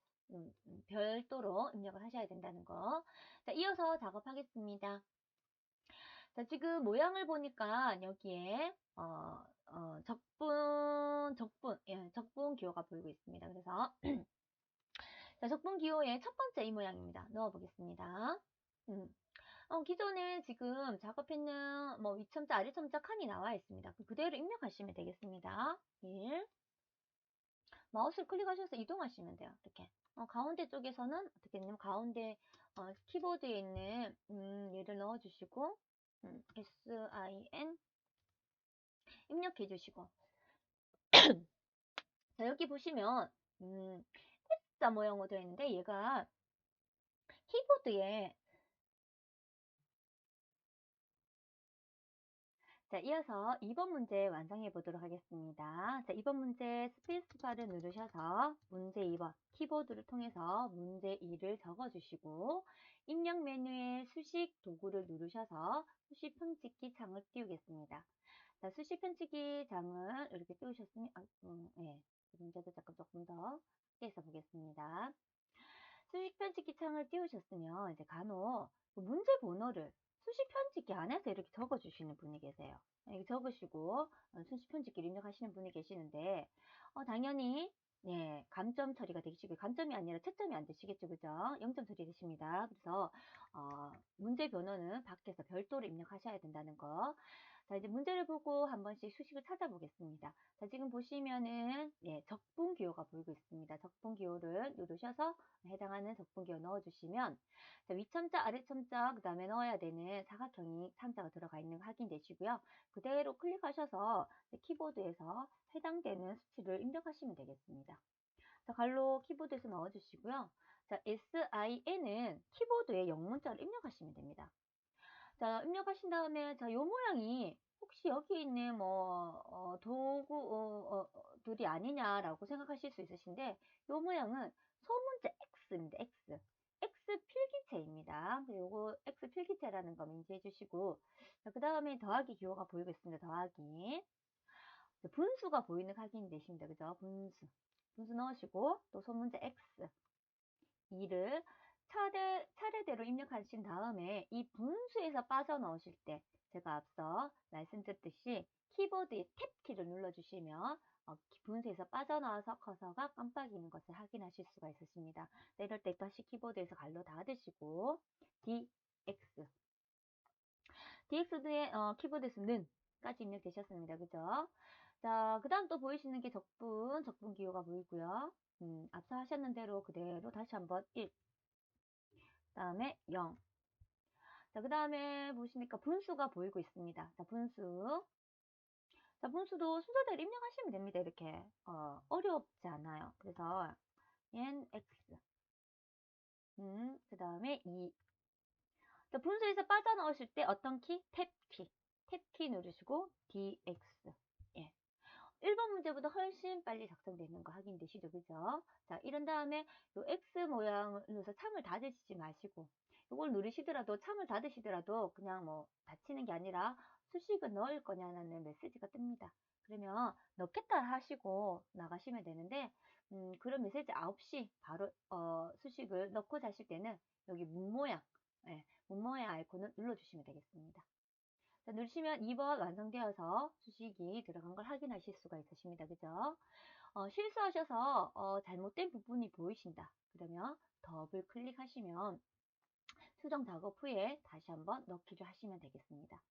Speaker 1: 별도로 입력을 하셔야 된다는 거. 자, 이어서 작업하겠습니다. 자, 지금 모양을 보니까 여기에 적분 기호가 보이고 있습니다. 그래서 자, 적분 기호의 첫 번째 이 모양입니다. 넣어보겠습니다. 기존에 지금 작업했는 뭐 위첨자, 아래첨자 칸이 나와 있습니다. 그대로 입력하시면 되겠습니다. 1. 마우스를 클릭하셔서 이동하시면 돼요. 이렇게. 가운데 쪽에서는 어떻게 되냐면 가운데 키보드에 있는 얘를 넣어주시고 SIN 입력해 주시고 자, 여기 보시면 X자 모양으로 되어 있는데 얘가 키보드에 자, 이어서 2번 문제 완성해 보도록 하겠습니다. 자, 2번 문제 스페이스바를 누르셔서 문제 2번 키보드를 통해서 문제 2를 적어주시고 입력 메뉴에 수식 도구를 누르셔서 수식 편집기 창을 띄우겠습니다. 자, 수식 편집기 창을 이렇게 띄우셨으면 네, 문제도 조금 더 해서 보겠습니다. 수식 편집기 창을 띄우셨으면 이제 간혹 그 문제 번호를 수식 편집기 안에서 이렇게 적어주시는 분이 계세요. 이렇게 적으시고 수식 편집기를 입력하시는 분이 계시는데 당연히 네, 감점 처리가 되시고 감점이 아니라 채점이 안 되시겠죠, 그죠? 0점 처리되십니다. 그래서 문제 번호는 밖에서 별도로 입력하셔야 된다는 거. 자, 이제 문제를 보고 한 번씩 수식을 찾아보겠습니다. 자, 지금 보시면은 예, 적분 기호가 보이고 있습니다. 적분 기호를 누르셔서 해당하는 적분 기호 넣어주시면 자, 위첨자, 아래첨자, 그 다음에 넣어야 되는 사각형이 참자가 들어가 있는 거 확인되시고요. 그대로 클릭하셔서 키보드에서 해당되는 수치를 입력하시면 되겠습니다. 자, 갈로 키보드에서 넣어주시고요. 자, SIN은 키보드에 영문자를 입력하시면 됩니다. 자, 입력하신 다음에, 자, 요 모양이 혹시 여기 있는 도구들이 아니냐라고 생각하실 수 있으신데, 요 모양은 소문자 X입니다. X. X 필기체입니다. 요거 X 필기체라는 거 인지해 주시고, 자, 그 다음에 더하기 기호가 보이고 있습니다. 더하기. 분수가 보이는 확인이 되십니다. 그죠? 분수. 분수 넣으시고, 또 소문자 X. 2를 차례대로 입력하신 다음에 이 분수에서 빠져나오실 때 제가 앞서 말씀드렸듯이 키보드의 탭키를 눌러주시면 분수에서 빠져나와서 커서가 깜빡이는 것을 확인하실 수가 있으십니다. 네, 이럴 때 다시 키보드에서 갈로 닫으시고 DX DX의 키보드에서 는까지 입력되셨습니다. 그죠? 자, 그 다음 또 보이시는 게 적분 기호가 보이고요. 앞서 하셨는 대로 그대로 다시 한번 1, 다음에 0, 자, 그 다음에 보시니까 분수가 보이고 있습니다. 자, 분수. 자, 분수도 순서대로 입력하시면 됩니다. 이렇게. 어렵지 않아요. 그래서, n x. 그 다음에 2. 자, 분수에서 빠져나오실 때 어떤 키? 탭키. 탭키 누르시고, dx. 예. 1번 문제보다 훨씬 빨리 작성되는 거 확인되시죠? 그죠? 자, 이런 다음에 요 X 모양을 눌러서 창을 닫으시지 마시고, 이걸 누르시더라도, 창을 닫으시더라도 그냥 뭐 닫히는 게 아니라 수식을 넣을 거냐는 메시지가 뜹니다. 그러면 넣겠다 하시고 나가시면 되는데, 그런 메시지 없이 바로 수식을 넣고 자실 때는 여기 문 모양, 예, 문 모양 아이콘을 눌러주시면 되겠습니다. 자, 누르시면 2번 완성되어서 수식이 들어간 걸 확인하실 수가 있으십니다. 그죠? 실수하셔서 잘못된 부분이 보이신다. 그러면 더블 클릭하시면 수정 작업 후에 다시 한번 넣기를 하시면 되겠습니다.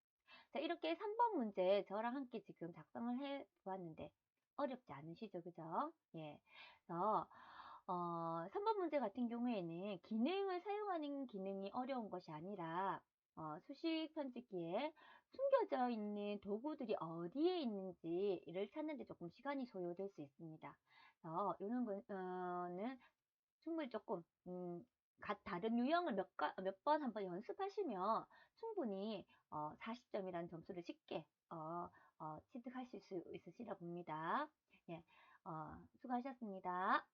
Speaker 1: 자, 이렇게 3번 문제 저랑 함께 지금 작성을 해 보았는데 어렵지 않으시죠? 그죠? 예. 그래서 3번 문제 같은 경우에는 기능을 사용하는 기능이 어려운 것이 아니라 수식 편집기에 숨겨져 있는 도구들이 어디에 있는지를 찾는 데 조금 시간이 소요될 수 있습니다. 그래서 이런 거는 충분히 조금 다른 유형을 몇 번 한번 연습하시면 충분히 40점이라는 점수를 쉽게 취득하실 수 있으시라 봅니다. 예, 수고하셨습니다.